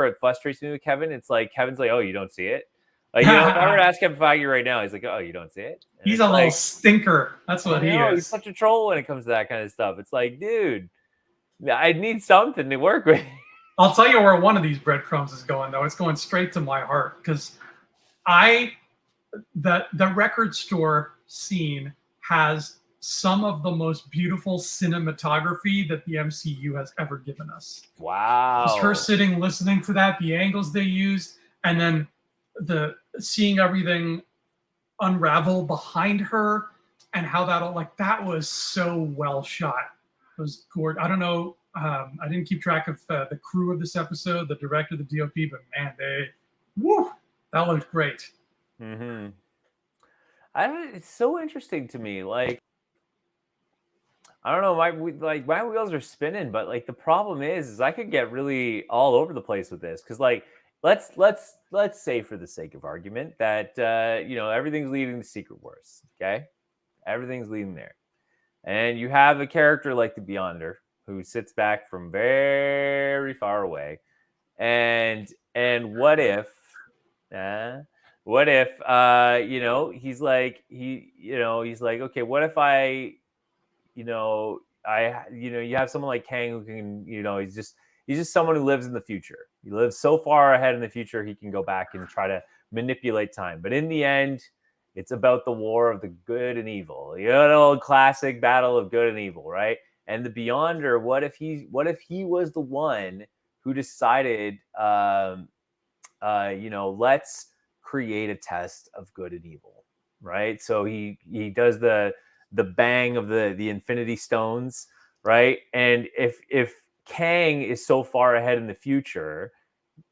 it frustrates me with Kevin. It's like Kevin's like, oh, you don't see it. Like, you know, if I were to ask Kevin Feige right now, he's like, oh, you don't see it? And he's a little stinker. That's what he is. He's such a troll when it comes to that kind of stuff. It's like, dude, I need something to work with. I'll tell you where one of these breadcrumbs is going, though. It's going straight to my heart because the record store scene has some of the most beautiful cinematography that the MCU has ever given us. Wow. Just her sitting, listening to that, the angles they used, and then the seeing everything unravel behind her and how that all like that was so well shot. It was gorgeous. I don't know. I didn't keep track of the crew of this episode, the director, the DOP, but man, that looked great. Mm-hmm. It's so interesting to me. Like, I don't know, my wheels are spinning, but like the problem is I could get really all over the place with this because like let's say for the sake of argument that you know, everything's leading to Secret Wars. Okay, everything's leading there, and you have a character like the Beyonder who sits back from very far away, and what if you know, he's like okay, what if I, you know, you have someone like Kang who can, you know, he's just someone who lives in the future. He lives so far ahead in the future, he can go back and try to manipulate time. But in the end, it's about the war of the good and evil. You know, classic battle of good and evil, right? And the Beyonder, what if he was the one who decided, you know, let's create a test of good and evil, right? So he does the bang of the Infinity Stones, right? And if Kang is so far ahead in the future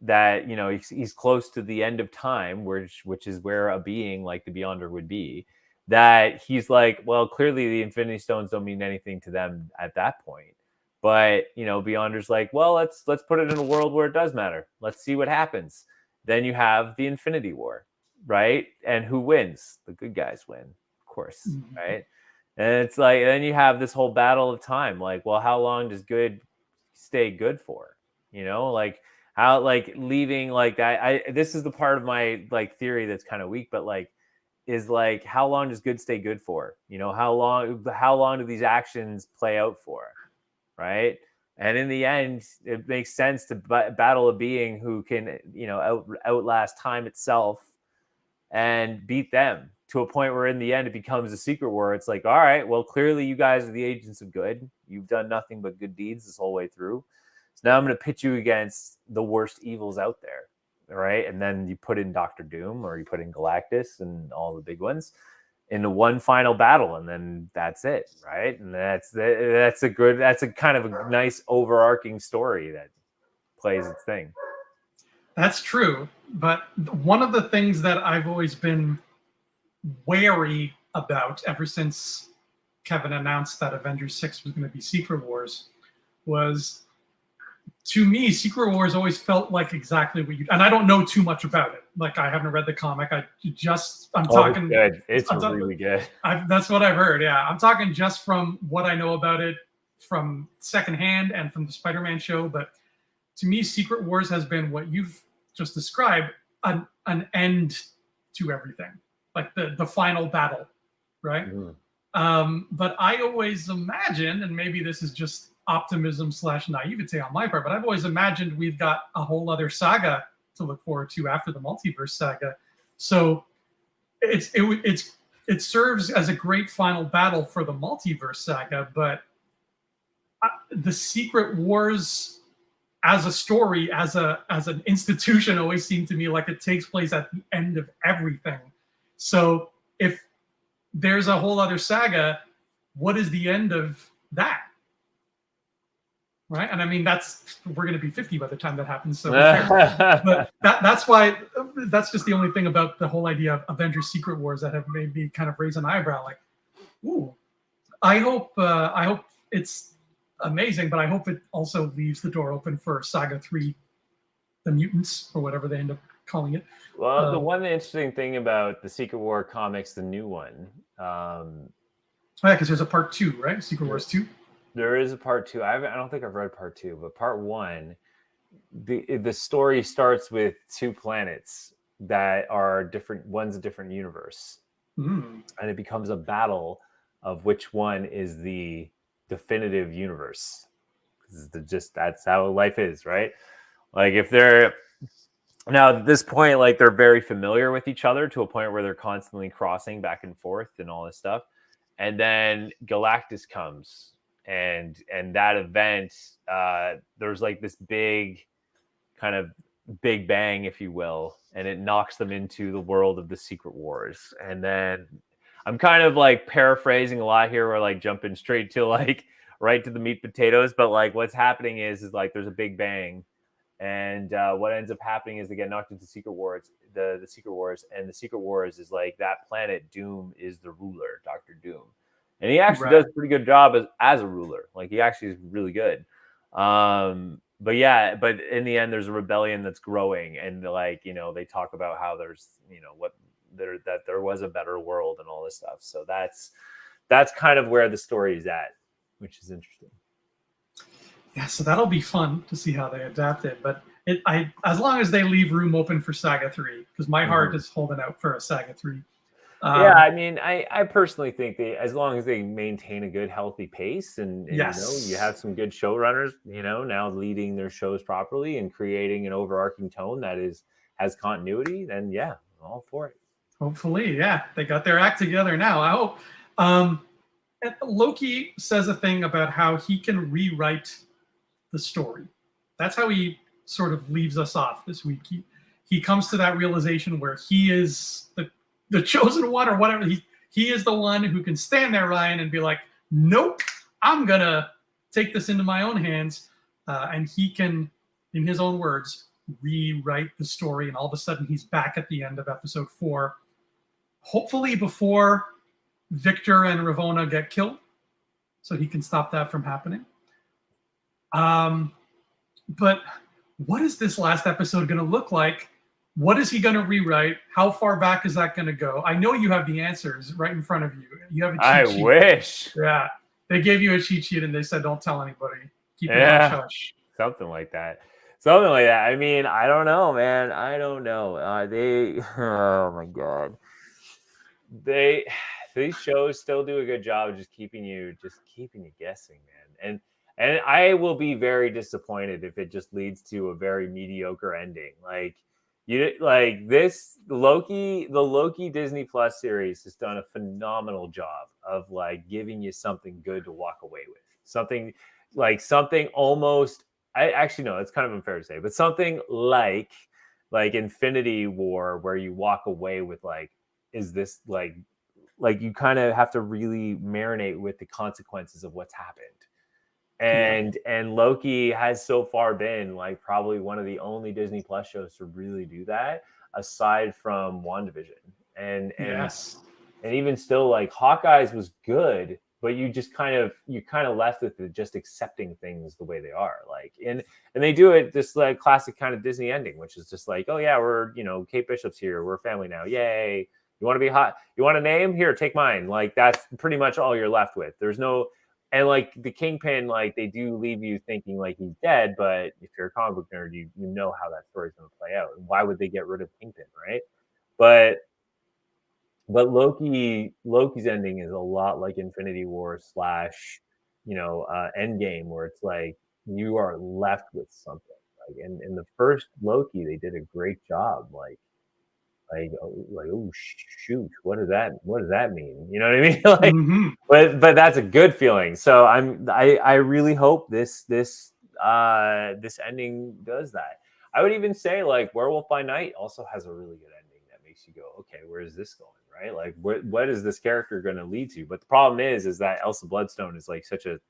that, you know, he's close to the end of time, which is where a being like the Beyonder would be, that he's like, well, clearly the Infinity Stones don't mean anything to them at that point. But, you know, Beyonder's like, well, let's put it in a world where it does matter. Let's see what happens. Then you have the Infinity War, right? And who wins? The good guys win, of course, right? And it's like, then you have this whole battle of time. Like, well, how long does good stay good for? You know, like how, like leaving like that. This is the part of my like theory that's kind of weak, but like, is like, how long does good stay good for? You know, how long do these actions play out for? Right. And in the end, it makes sense to battle a being who can, you know, outlast time itself and beat them to a point where in the end it becomes a secret war. It's like, all right, well, clearly you guys are the agents of good. You've done nothing but good deeds this whole way through. So now I'm going to pit you against the worst evils out there. Right. And then you put in Dr. Doom or you put in Galactus and all the big ones into one final battle. And then that's it. Right. And that's a kind of a nice overarching story that plays its thing. That's true. But one of the things that I've always been wary about ever since Kevin announced that Avengers 6 was going to be Secret Wars was, to me, Secret Wars always felt like exactly what you, and I don't know too much about it. Like, I haven't read the comic. I'm talking. Good. It's really good. That's what I've heard. Yeah. I'm talking just from what I know about it from secondhand and from the Spider-Man show. But to me, Secret Wars has been what you've just described, an end to everything, like the final battle, right? Mm-hmm. But I always imagined, and maybe this is just optimism / naivete on my part, but I've always imagined we've got a whole other saga to look forward to after the multiverse saga So it serves as a great final battle for the multiverse saga, but the Secret Wars as a story, as an institution, always seemed to me like it takes place at the end of everything. So if there's a whole other saga, what is the end of that? Right? And I mean, we're going to be 50 by the time that happens. So, but that's why that's just the only thing about the whole idea of Avengers Secret Wars that have made me kind of raise an eyebrow. Like, ooh, I hope it's amazing, but I hope it also leaves the door open for Saga 3, the mutants, or whatever they end up calling it. Well, the one interesting thing about the Secret War comics, the new one. Yeah, because there's a part 2, right? Secret Wars 2. There is a part 2. I don't think I've read part 2, but part 1, the story starts with 2 planets that are different. One's a different universe, and it becomes a battle of which one is the definitive universe. That's how life is, right? Like if they're now at this point, like they're very familiar with each other to a point where they're constantly crossing back and forth and all this stuff, and then Galactus comes, and that event, there's like this big kind of big bang, if you will, and it knocks them into the world of the Secret Wars. And then I'm kind of like paraphrasing a lot here, or like jumping straight to like right to the meat potatoes, but like what's happening is like there's a big bang, and what ends up happening is they get knocked into Secret Wars, the Secret Wars, and the Secret Wars is like that planet Doom is the ruler, Dr. Doom, and he actually does a pretty good job as a ruler. Like he actually is really good. But yeah, but in the end, there's a rebellion that's growing, and like they talk about how there's that there was a better world and all this stuff. So that's kind of where the story is at, which is interesting. Yeah, so that'll be fun to see how they adapt it. But as long as they leave room open for Saga 3, because my heart is holding out for a Saga 3. Yeah, I mean, I personally think as long as they maintain a good, healthy pace, and yes, you have some good showrunners, now leading their shows properly and creating an overarching tone that has continuity, then yeah, I'm all for it. Hopefully, yeah, they got their act together now. I hope. Loki says a thing about how he can rewrite the story. That's how he sort of leaves us off this week. He comes to that realization where he is the chosen one, or whatever. He is the one who can stand there, Ryan, and be like, nope, I'm gonna take this into my own hands. And he can, in his own words, rewrite the story. And all of a sudden he's back at the end of episode 4, hopefully before Victor and Ravonna get killed, so he can stop that from happening. But what is this last episode going to look like? What is he going to rewrite? How far back is that going to go? I know you have the answers right in front of you. You have a cheat sheet. I wish. Yeah. They gave you a cheat sheet and they said, don't tell anybody. Keep it hush hush. Something like that. I mean, I don't know, man. I don't know. Oh my God. These shows still do a good job of just keeping you guessing, man. And I will be very disappointed if it just leads to a very mediocre ending. Like this the Loki Disney Plus series has done a phenomenal job of like giving you something good to walk away with. Something almost, it's kind of unfair to say, but something like Infinity War, where you walk away with like, is this like you kind of have to really marinate with the consequences of what's happened. And Loki has so far been like probably one of the only Disney Plus shows to really do that, aside from WandaVision. And even still, like Hawkeye's was good, but you just kind of left with it just accepting things the way they are. Like and they do it this like classic kind of Disney ending, which is just like, oh yeah, we're Kate Bishop's here, we're family now, yay. You want to be hot? You want a name? Here, take mine. Like that's pretty much all you're left with. There's no, and like the Kingpin, like they do leave you thinking like he's dead, but if you're a comic book nerd, you know how that story's going to play out. And why would they get rid of Kingpin, right? But Loki's ending is a lot like Infinity War / Endgame, where it's like you are left with something. Like in the first Loki, they did a great job, like oh shoot, what does that mean? You know what I mean? Like, Mm-hmm. but that's a good feeling. So I really hope this ending does that. I would even say like Werewolf by Night also has a really good ending that makes you go, okay, where is this going? Right? Like what is this character going to lead to? But the problem is that Elsa Bloodstone is like such a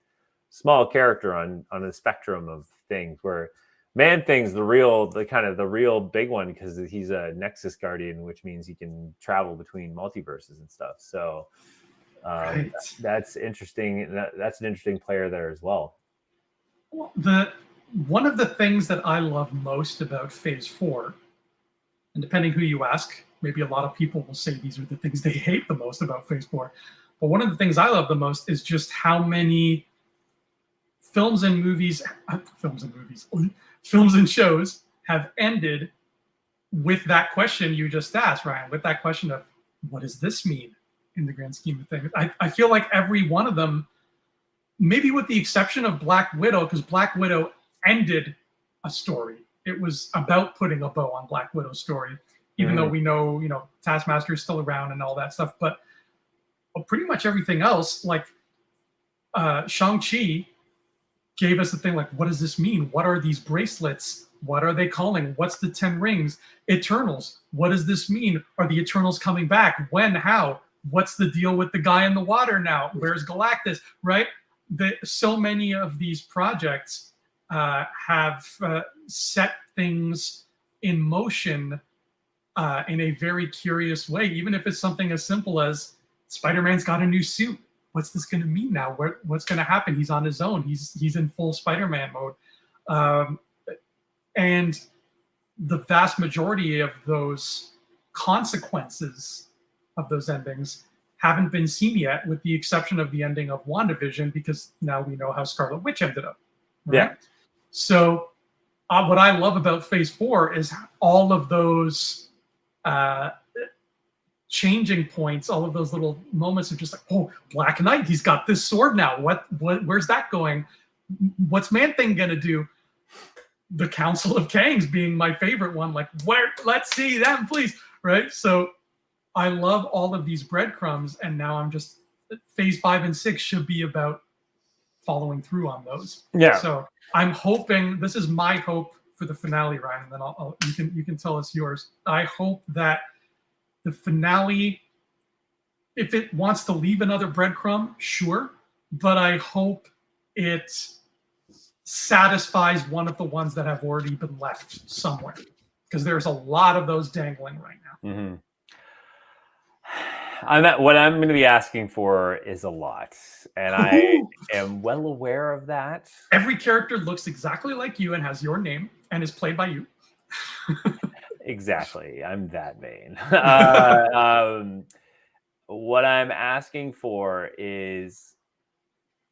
small character on the spectrum of things, where Man Thing's the real big one because he's a Nexus Guardian, which means he can travel between multiverses and stuff. So Right. that's interesting. That's an interesting player there as well. Well, one of the things that I love most about Phase 4, and depending who you ask, maybe a lot of people will say these are the things they hate the most about Phase 4. But one of the things I love the most is just how many films and shows have ended with that question you just asked, Ryan, with that question of what does this mean in the grand scheme of things? I feel like every one of them, maybe with the exception of Black Widow, because Black Widow ended a story. It was about putting a bow on Black Widow's story, even though we know, Taskmaster is still around and all that stuff. But pretty much everything else, like Shang-Chi gave us the thing like, what does this mean? What are these bracelets? What are they calling? What's the 10 rings? Eternals. What does this mean? Are the Eternals coming back? When? How? What's the deal with the guy in the water now? Where's Galactus? Right? So many of these projects have set things in motion in a very curious way, even if it's something as simple as Spider-Man's got a new suit. What's this going to mean now? What's going to happen? He's on his own. He's in full Spider-Man mode. And the vast majority of those consequences of those endings haven't been seen yet, with the exception of the ending of WandaVision, because now we know how Scarlet Witch ended up. Right? Yeah. So what I love about Phase 4 is all of those changing points, all of those little moments of just like, oh, Black Knight, he's got this sword now. Where's that going? What's Man Thing gonna do? The Council of Kangs being my favorite one. Like, let's see them, please. Right? So I love all of these breadcrumbs, and now I'm just Phase 5 and 6 should be about following through on those. Yeah. So I'm hoping, this is my hope for the finale, Ryan, and then you can tell us yours. I hope that the finale, if it wants to leave another breadcrumb, sure, but I hope it satisfies one of the ones that have already been left somewhere, because there's a lot of those dangling right now. What I'm going to be asking for is a lot, and I am well aware of that. Every character looks exactly like you and has your name and is played by you. Exactly. I'm that vain. What I'm asking for is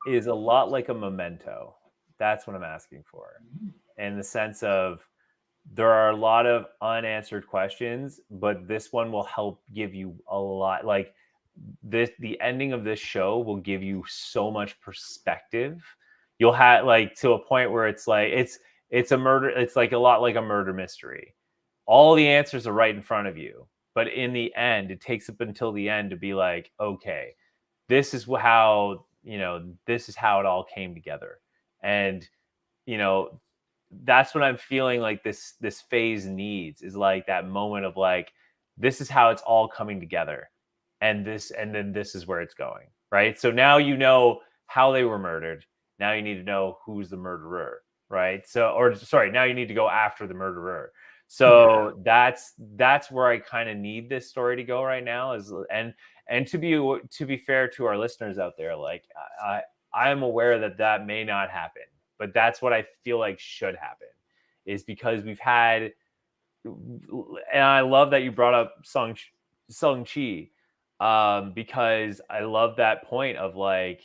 a lot like a Memento. That's what I'm asking for, in the sense of there are a lot of unanswered questions, but this one will help give you a lot. Like the ending of this show will give you so much perspective. You'll have like to a point where it's like it's a murder. It's like a lot like a murder mystery. All the answers are right in front of you, but in the end, it takes up until the end to be like, okay, this is how it all came together. And that's what I'm feeling like this phase needs, is like that moment of like, this is how it's all coming together, and then this is where it's going, right? So now you know how they were murdered. Now you need to know who's the murderer, right? Now you need to go after the murderer. So that's where I kind of need this story to go right now. And to be fair to our listeners out there, like I am aware that may not happen, but that's what I feel like should happen, is because we've had, and I love that you brought up Shang-Chi, because I love that point of like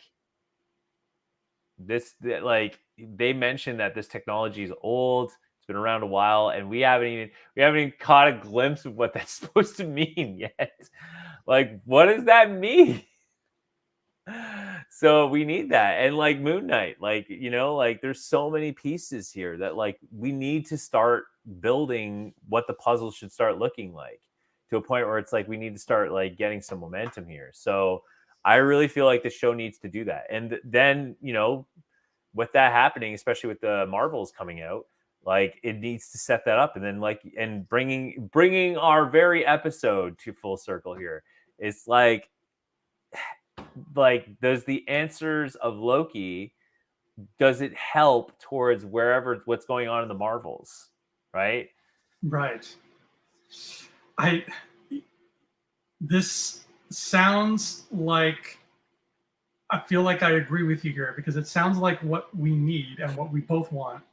like they mentioned that this technology is old. It's been around a while, and we haven't even caught a glimpse of what that's supposed to mean yet. Like, what does that mean? So we need that. And like Moon Knight, like, like there's so many pieces here that like we need to start building what the puzzle should start looking like, to a point where it's like we need to start like getting some momentum here. So I really feel like the show needs to do that. And then, with that happening, especially with the Marvels coming out, like it needs to set that up. And then and bringing our very episode to full circle here. It's like does the answers of Loki, does it help towards what's going on in the Marvels? Right. This sounds like, I feel like I agree with you here, because it sounds like what we need and what we both want.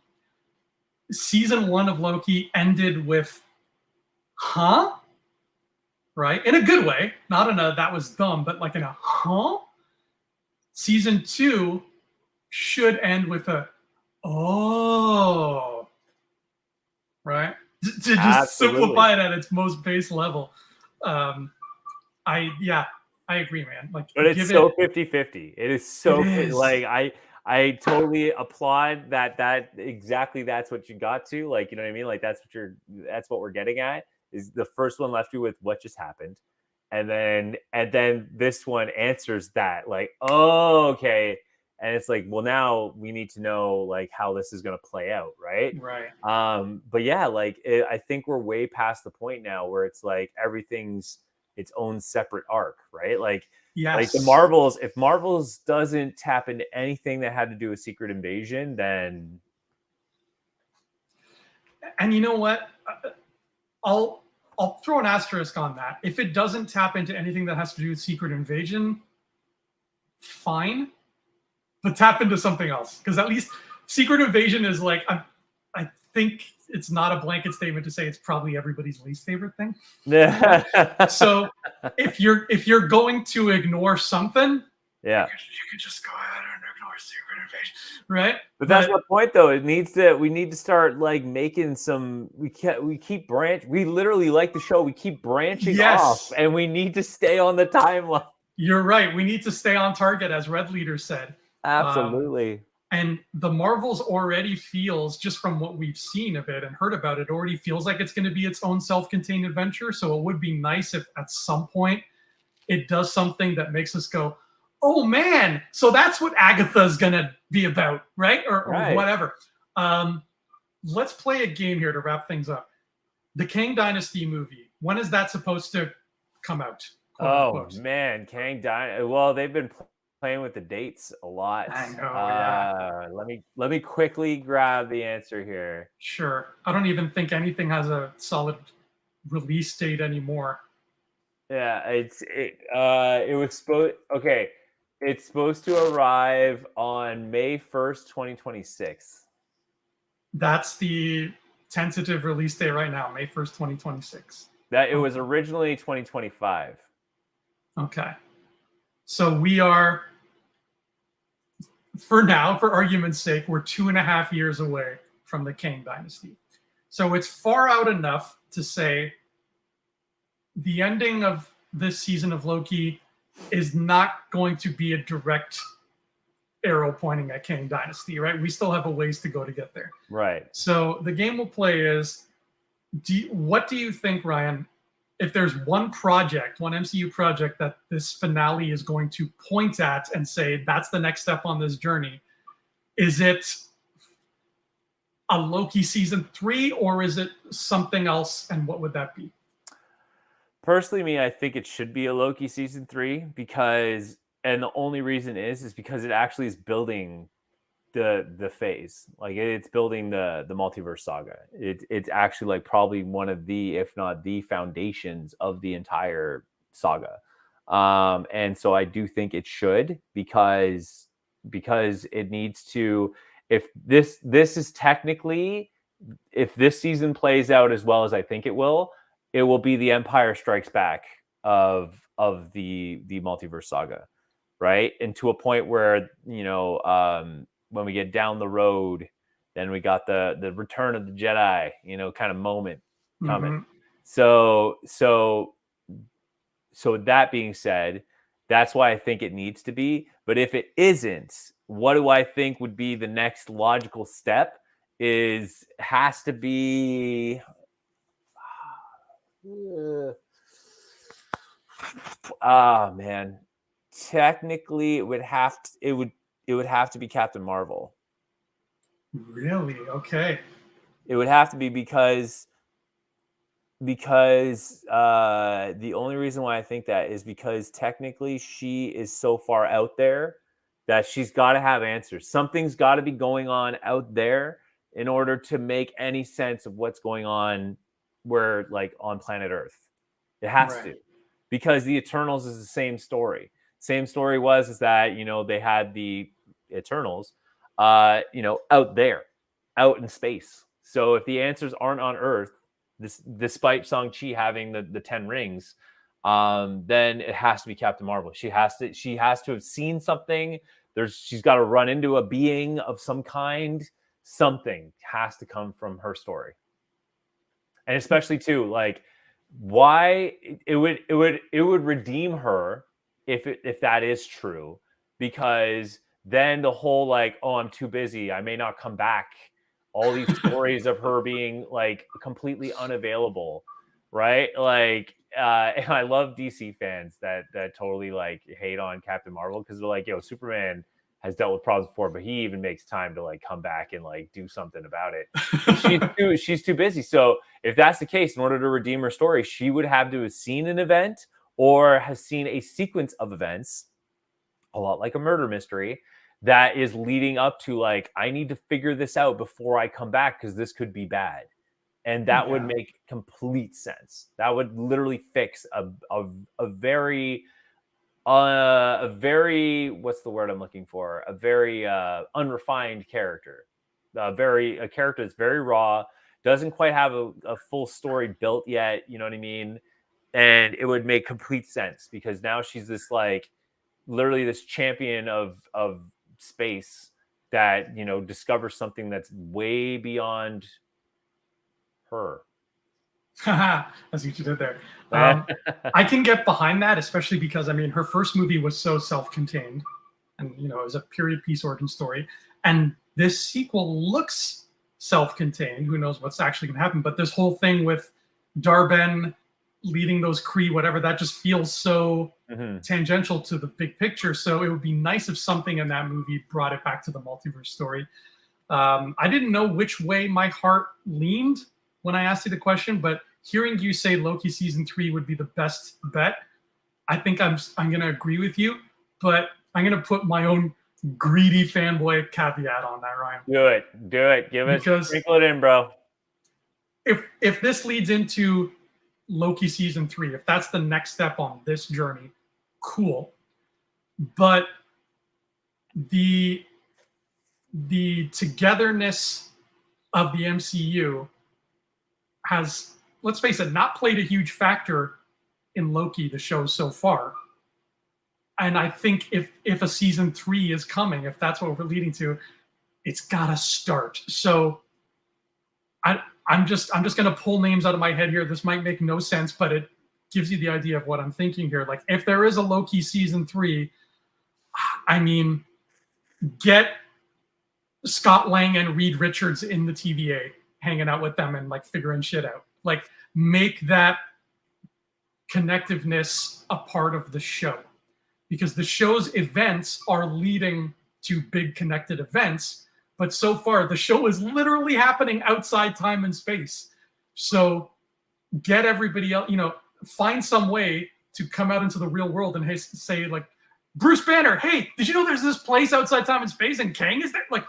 Season 1 of Loki ended with, huh? Right? In a good way, not in a that was dumb, but like in a huh? Season 2 should end with a oh, right? To just Absolutely. simplify it at its most base level. I agree, man. Like, but it's so 50-50. It is so like I totally applaud that exactly that's what you got to. Like, you know what I mean? Like that's what we're getting at, is the first one left you with what just happened. And then this one answers that, like, oh, okay. And it's like, well, now we need to know like how this is going to play out, right? But yeah, like I think we're way past the point now where it's like everything's its own separate arc, right? Like, like the Marvels, if Marvels doesn't tap into anything that had to do with Secret Invasion, then. And you know what? I'll throw an asterisk on that. If it doesn't tap into anything that has to do with Secret Invasion, fine, but tap into something else. Because at least Secret Invasion is like, I think it's not a blanket statement to say it's probably everybody's least favorite thing. So if you're going to ignore something, you can just go ahead and ignore Secret Invasion, right? But that's the point, though. We need to start like making some. We literally, like the show, we keep branching off, and we need to stay on the timeline. You're right. We need to stay on target, as Red Leader said. Absolutely. And the Marvels already feels, just from what we've seen of it and heard about it, already feels like it's going to be its own self-contained adventure. So it would be nice if at some point it does something that makes us go, oh man, so that's what Agatha's going to be about, right? Or whatever. Let's play a game here to wrap things up. The Kang Dynasty movie, when is that supposed to come out? Oh man, Kang Dynasty. Well, they've been playing with the dates a lot. I know. Let me quickly grab the answer here. Sure. I don't even think anything has a solid release date anymore. Yeah, it was supposed. Okay, it's supposed to arrive on May 1st, 2026. That's the tentative release date right now, May 1st, 2026. That it was originally 2025. Okay. So we are, for now, for argument's sake, we're 2.5 years away from the Kang Dynasty. So it's far out enough to say the ending of this season of Loki is not going to be a direct arrow pointing at Kang Dynasty, right? We still have a ways to go to get there. Right. So the game we'll play is, what do you think, Ryan, if there's one MCU project that this finale is going to point at and say, that's the next step on this journey, is it a Loki season 3 or is it something else? And what would that be? Personally, I think it should be a Loki season 3 because, and the only reason is because it actually is building the phase. Like it's building the multiverse saga. It's actually like probably one of the, if not the foundations of the entire saga. And so I do think it should, because it needs to, if this is technically, if this season plays out as well as I think it will be the Empire Strikes Back of the multiverse saga, right? And to a point where, when we get down the road, then we got the Return of the Jedi, kind of moment coming. Mm-hmm. So that being said, that's why I think it needs to be. But if it isn't, what do I think would be the next logical step? Has to be Ah, man. Technically, it would have to be Captain Marvel. Really? Okay. It would have to be because the only reason why I think that is because technically she is so far out there that she's got to have answers. Something's got to be going on out there in order to make any sense of what's going on where, like, on planet Earth. It has Right. to, because the Eternals is the same story. Same story is that, they had the Eternals, out there, out in space. So if the answers aren't on Earth, despite Shang-Chi having the 10 rings, then it has to be Captain Marvel. She has to have seen something. She's got to run into a being of some kind. Something has to come from her story. And especially too, like, why it would redeem her if that is true, because then the whole, like, oh, I'm too busy, I may not come back, all these stories of her being, like, completely unavailable, right? Like, and I love DC fans that totally, like, hate on Captain Marvel, because they're like, yo, Superman has dealt with problems before, but he even makes time to, like, come back and, like, do something about it. She's too busy. So if that's the case, in order to redeem her story, she would have to have seen an event or has seen a sequence of events, a lot like a murder mystery, that is leading up to, like, I need to figure this out before I come back because this could be bad. And that would make complete sense. That would literally fix a very what's the word I'm looking for? A very unrefined character. A character that's very raw, doesn't quite have a full story built yet, you know what I mean? And it would make complete sense because now she's this, like, literally this champion of space that, discovers something that's way beyond her. I see what you did there. I can get behind that, especially because, I mean, her first movie was so self-contained, and it was a period piece origin story. And this sequel looks self-contained. Who knows what's actually going to happen? But this whole thing with Darben leading those Kree, whatever, that just feels so tangential to the big picture. So it would be nice if something in that movie brought it back to the multiverse story. I didn't know which way my heart leaned when I asked you the question, but hearing you say Loki season 3 would be the best bet, I think I'm going to agree with you, but I'm going to put my own greedy fanboy caveat on that, Ryan. Do it. Sprinkle it in, bro. If this leads into Loki season 3, if that's the next step on this journey, cool. But the togetherness of the MCU has, let's face it, not played a huge factor in Loki, the show, so far. And I think if a season 3 is coming, if that's what we're leading to, it's gotta start. So I'm just gonna pull names out of my head here. This might make no sense, but it gives you the idea of what I'm thinking here. Like, if there is a Loki season 3, I mean, get Scott Lang and Reed Richards in the TVA, hanging out with them and, like, figuring shit out. Like, make that connectiveness a part of the show, because the show's events are leading to big connected events. But so far, the show is literally happening outside time and space. So get everybody else, find some way to come out into the real world and say, like, Bruce Banner, hey, did you know there's this place outside time and space and Kang is there? Like,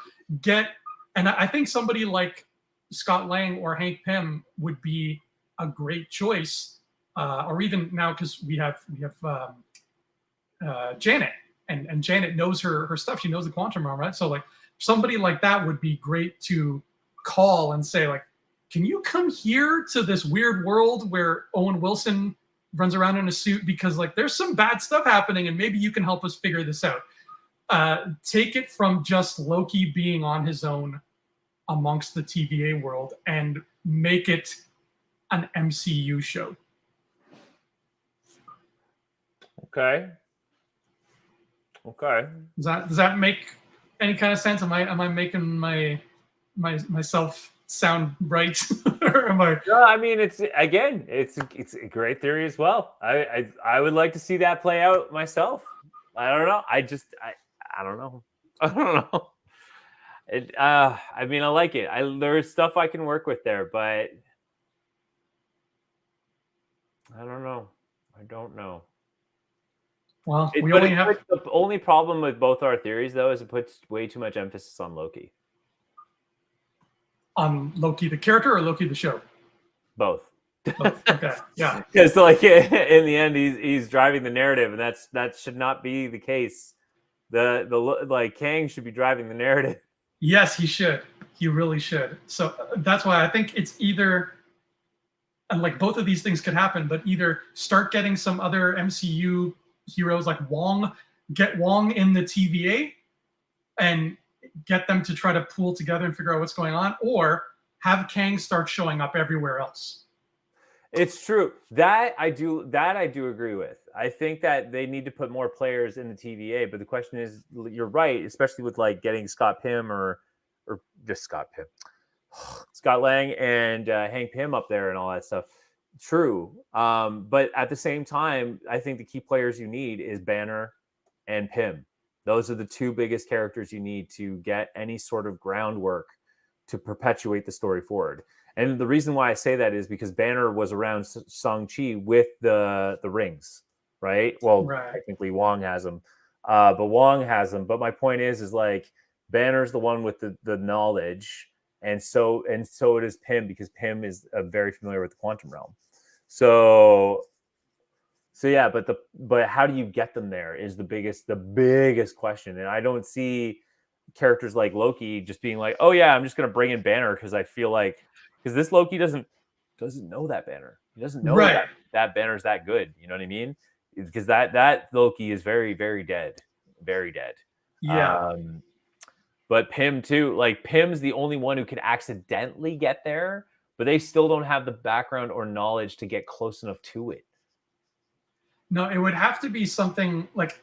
and I think somebody like Scott Lang or Hank Pym would be a great choice, or even now, because we have Janet, and Janet knows her stuff. She knows the quantum realm, right? So, like, somebody like that would be great to call and say, like, can you come here to this weird world where Owen Wilson runs around in a suit, because, like, there's some bad stuff happening and maybe you can help us figure this out. Take it from just Loki being on his own amongst the TVA world and make it an MCU show. Okay. Does that make any kind of sense? Am I making myself sound right? Or am I? No, I mean it's a great theory as well. I would like to see that play out myself. I don't know. I don't know. I don't know. I mean I like it. There's stuff I can work with there, but I don't know. I don't know. Well, we But only have the only problem with both our theories though is it puts way too much emphasis on Loki. on Loki the character or Loki the show. Both. Both. Okay. Yeah. Because like in the end, he's driving the narrative, and that should not be the case. The like Kang should be driving the narrative. Yes, he should. He really should. So that's why I think it's either, and like both of these things could happen, but either start getting some other MCU heroes like Wong, get Wong in the TVA, and get them to try to pool together and figure out what's going on, or have Kang start showing up everywhere else. It's true that I do agree with. I think that they need to put more players in the TVA, but the question is, you're right, especially with like getting Scott Pym or just Scott Pym, Scott Lang and Hank Pym up there and all that stuff. True, but at the same time, I think the key players you need is Banner and Pym. Those are the two biggest characters you need to get any sort of groundwork to perpetuate the story forward. And the reason why I say that is because Banner was around Shang-Chi with the rings, right? Well, Right. technically Wong has them, but Wong has them. But my point is like Banner's the one with the knowledge, and so it is Pym, because Pym is very familiar with the quantum realm. So yeah, but how do you get them there is the biggest question, and I don't see characters like Loki just being like, oh yeah, I'm just gonna bring in Banner because I feel like, because this Loki doesn't know that Banner. He doesn't know Right. that Banner's that good. You know what I mean? Because that Loki is very, very dead. Very dead. Yeah. But Pym too, like Pym's the only one who could accidentally get there, but they still don't have the background or knowledge to get close enough to it. No, it would have to be something like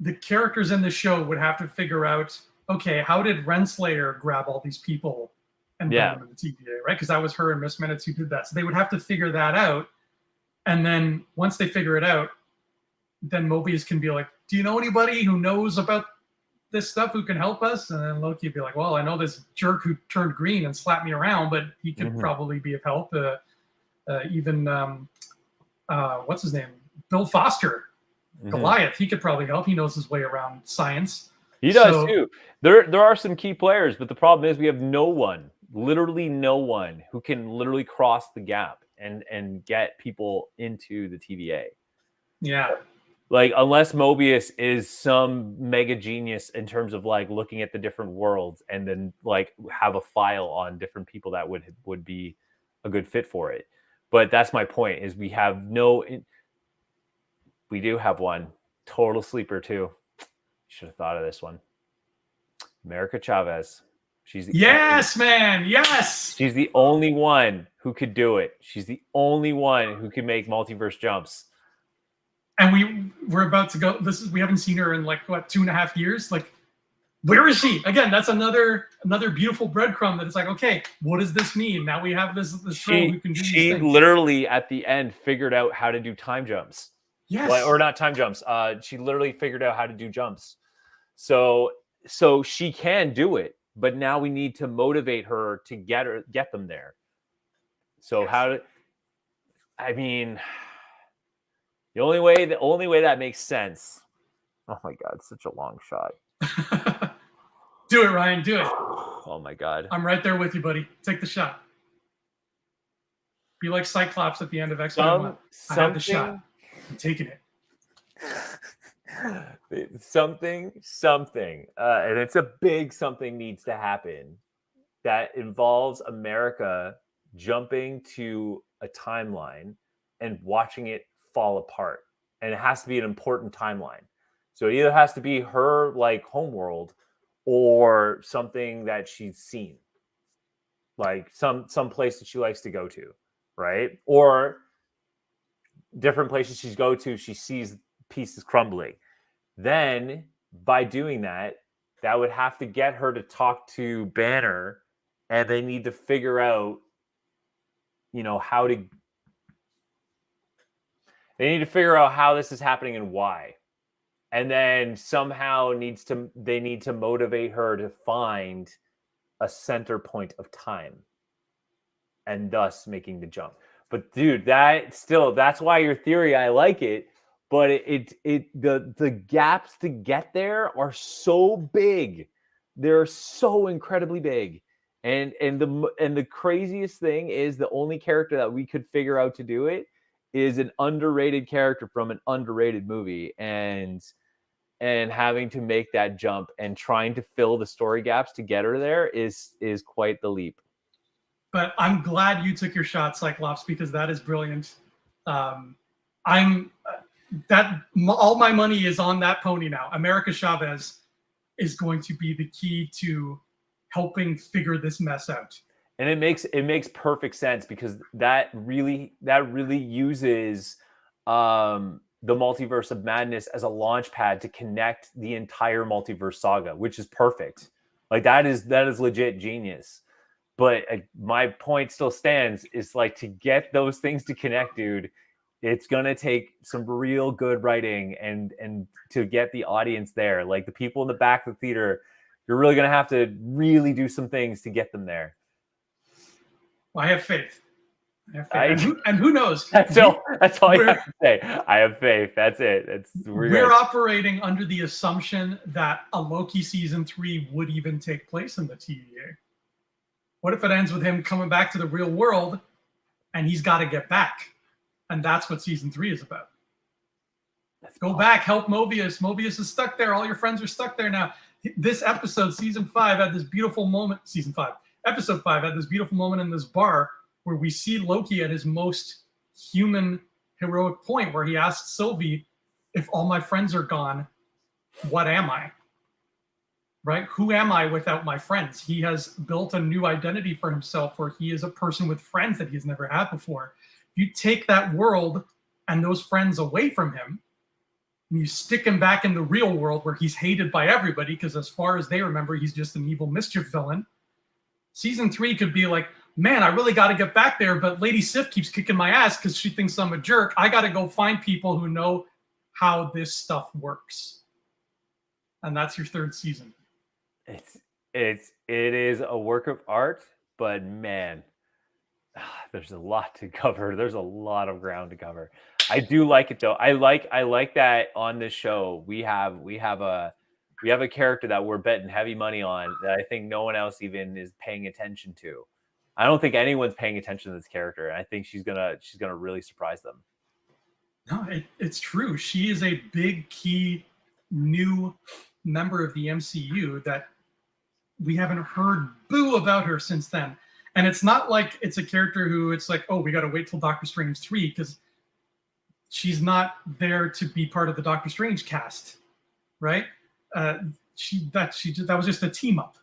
the characters in the show would have to figure out, okay, how did Renslayer grab all these people and bring them in the TVA, right? Because that was her and Miss Minutes who did that. So they would have to figure that out. And then once they figure it out, then Mobius can be like, do you know anybody who knows about this stuff who can help us? And then Loki would be like, well, I know this jerk who turned green and slapped me around, but he could probably be of help. Even, what's his name? Bill Foster, Goliath, he could probably help. He knows his way around science. He does too. There are some key players, but the problem is we have no one, literally no one, who can literally cross the gap and get people into the TVA. Yeah. Like, unless Mobius is some mega genius in terms of like looking at the different worlds and then like have a file on different people that would be a good fit for it. But that's my point, is we have no. We do have one total sleeper too. Should have thought of this one. America Chavez. She's the man. Yes. She's the only one who could do it. She's the only one who can make multiverse jumps. And we're about to go. We haven't seen her in like what, 2.5 years. Like, where is she? Again, that's another beautiful breadcrumb that it's like, okay, what does this mean? Now we have this girl who can do She these things. Literally at the end figured out how to do time jumps. Yes. Well, or not time jumps. She literally figured out how to do jumps. So she can do it, but now we need to motivate her to get them there. So I mean, the only way that makes sense. Oh my God, such a long shot. Do it, Ryan. Do it. Oh my God. I'm right there with you, buddy. Take the shot. Be like Cyclops at the end of X-Men 1. I have the shot. I'm taking it. Something, and it's a big something needs to happen that involves America jumping to a timeline and watching it fall apart. And it has to be an important timeline. So it either has to be her like homeworld or something that she's seen, like some place that she likes to go to, right? Or different places she go to, she sees pieces crumbling. Then by doing that would have to get her to talk to Banner, and they need to figure out how to. They need to figure out how this is happening and why. And then somehow they need to motivate her to find a center point of time and thus making the jump. But dude, that's why your theory, I like it, but the gaps to get there are so big. They're so incredibly big. And the craziest thing is the only character that we could figure out to do it is an underrated character from an underrated movie, and having to make that jump and trying to fill the story gaps to get her there is quite the leap. But I'm glad you took your shot, Cyclops, because that is brilliant. All my money is on that pony now. America Chavez is going to be the key to helping figure this mess out. And it makes perfect sense, because that really uses the Multiverse of Madness as a launch pad to connect the entire multiverse saga, which is perfect. Like that is legit genius. But my point still stands, is like, to get those things to connect, dude, it's gonna take some real good writing and to get the audience there. Like the people in the back of the theater, you're really gonna have to really do some things to get them there. Well, I have faith. And who knows? That's all you have to say. I have faith. That's it. We're operating under the assumption that a Loki season 3 would even take place in the TVA. What if it ends with him coming back to the real world and he's got to get back? And that's what season 3 is about. Go back, help Mobius. Mobius is stuck there. All your friends are stuck there now. This episode, season 5, had this beautiful moment. Episode 5 had this beautiful moment in this bar where we see Loki at his most human, heroic point, where he asks Sylvie, if all my friends are gone, what am I? Right? Who am I without my friends? He has built a new identity for himself where he is a person with friends that he's never had before. You take that world and those friends away from him, and you stick him back in the real world where he's hated by everybody, because as far as they remember, he's just an evil mischief villain. Season 3 could be like, man, I really got to get back there, but Lady Sif keeps kicking my ass because she thinks I'm a jerk. I got to go find people who know how this stuff works. And that's your 3rd season. It is a work of art, but man, there's a lot to cover. There's a lot of ground to cover. I do like it though. I like that on this show we have a character that we're betting heavy money on that I think no one else even is paying attention to. I don't think anyone's paying attention to this character. I think she's gonna really surprise them. No, it's true. She is a big key new member of the MCU that we haven't heard boo about her since then. And it's not like it's a character who it's like, oh, we got to wait till Doctor Strange 3, because she's not there to be part of the Doctor Strange cast, right? That was just a team up.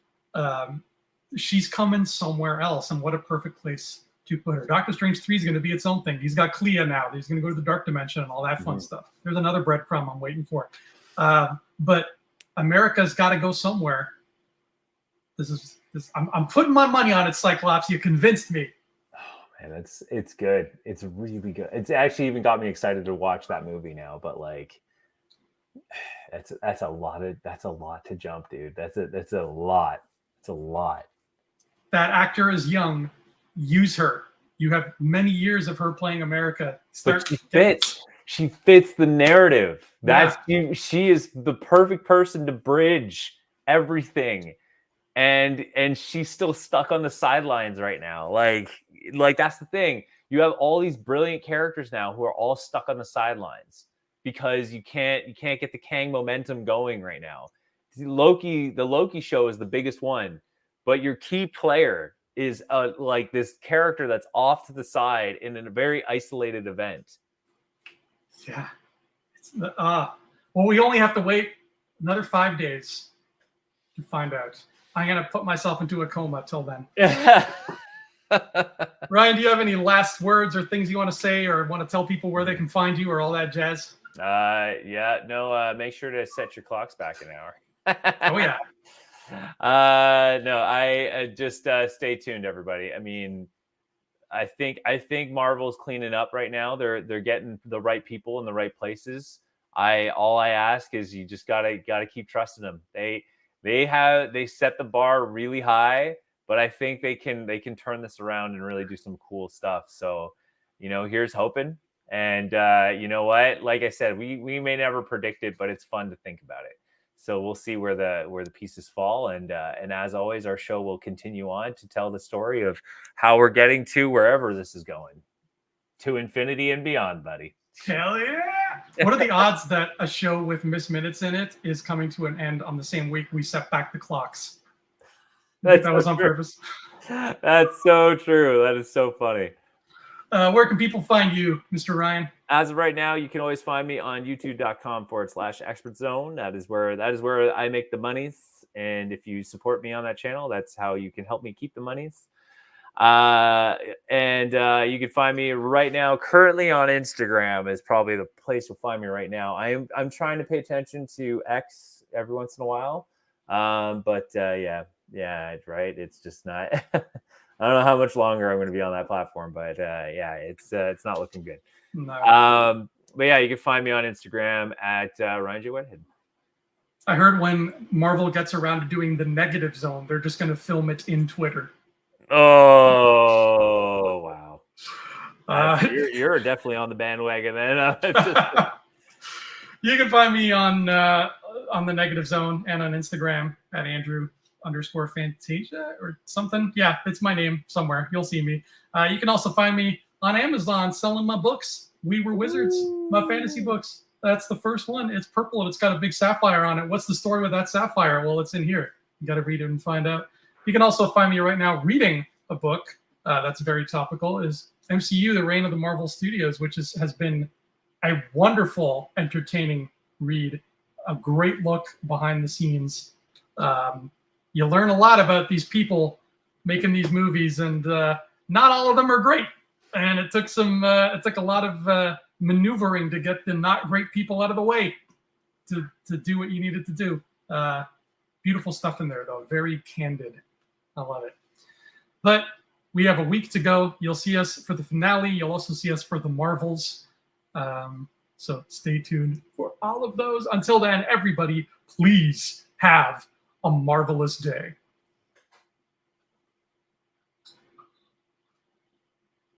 She's coming somewhere else, and what a perfect place to put her. Doctor Strange 3 is going to be its own thing. He's got Clea now. He's going to go to the Dark Dimension and all that fun stuff. There's another breadcrumb I'm waiting for. But America's got to go somewhere. I'm putting my money on it, Cyclops. You convinced me. Oh man, it's good. It's really good. It's actually even got me excited to watch that movie now. But like, that's a lot to jump, dude. That's a lot. It's a lot. That actor is young. Use her. You have many years of her playing America. But she fits. She fits the narrative. She is the perfect person to bridge everything. And she's still stuck on the sidelines right now. Like that's the thing. You have all these brilliant characters now who are all stuck on the sidelines because you can't get the Kang momentum going right now. The Loki show is the biggest one, but your key player is like this character that's off to the side in a very isolated event. Yeah. Well, we only have to wait another 5 days to find out. I'm going to put myself into a coma till then. Ryan, do you have any last words or things you want to say or want to tell people where they can find you or all that jazz? Make sure to set your clocks back an hour. Oh, yeah. I just stay tuned, everybody. I mean, I think Marvel's cleaning up right now. They're getting the right people in the right places. All I ask is you just gotta keep trusting them. They set the bar really high, but I think they can turn this around and really do some cool stuff. So, here's hoping. And you know what? Like I said, we may never predict it, but it's fun to think about it. So we'll see where the pieces fall. And as always, our show will continue on to tell the story of how we're getting to wherever this is going, to infinity and beyond, buddy. Hell yeah! What are the odds that a show with Miss Minutes in it is coming to an end on the same week we set back the clocks? That was on purpose. That's so true. That is so funny. Where can people find you, Mr. Ryan? As of right now, you can always find me on youtube.com/expert zone. That is where I make the monies. And if you support me on that channel, that's how you can help me keep the monies. And you can find me right now, currently on Instagram is probably the place you'll find me right now. I'm trying to pay attention to X every once in a while. But yeah, right. It's just not, I don't know how much longer I'm going to be on that platform, but yeah, it's not looking good. No. But yeah, you can find me on Instagram at Ryan J. Whitehead. I heard when Marvel gets around to doing the negative zone, they're just going to film it in Twitter. Oh, wow. You're definitely on the bandwagon then. You can find me on the Negative Zone and on Instagram at Andrew_Fantasia or something. Yeah, it's my name somewhere. You'll see me. You can also find me on Amazon selling my books. We Were Wizards, my fantasy books. That's the first one. It's purple and it's got a big sapphire on it. What's the story with that sapphire? Well, it's in here. You got to read it and find out. You can also find me right now reading a book that's very topical, is MCU, The Reign of the Marvel Studios, which has been a wonderful, entertaining read, a great look behind the scenes. You learn a lot about these people making these movies, and not all of them are great. And it took a lot of maneuvering to get the not great people out of the way to do what you needed to do. Beautiful stuff in there, though. Very candid. I love it. But we have a week to go. You'll see us for the finale. You'll also see us for the Marvels. So stay tuned for all of those. Until then, everybody, please have a marvelous day.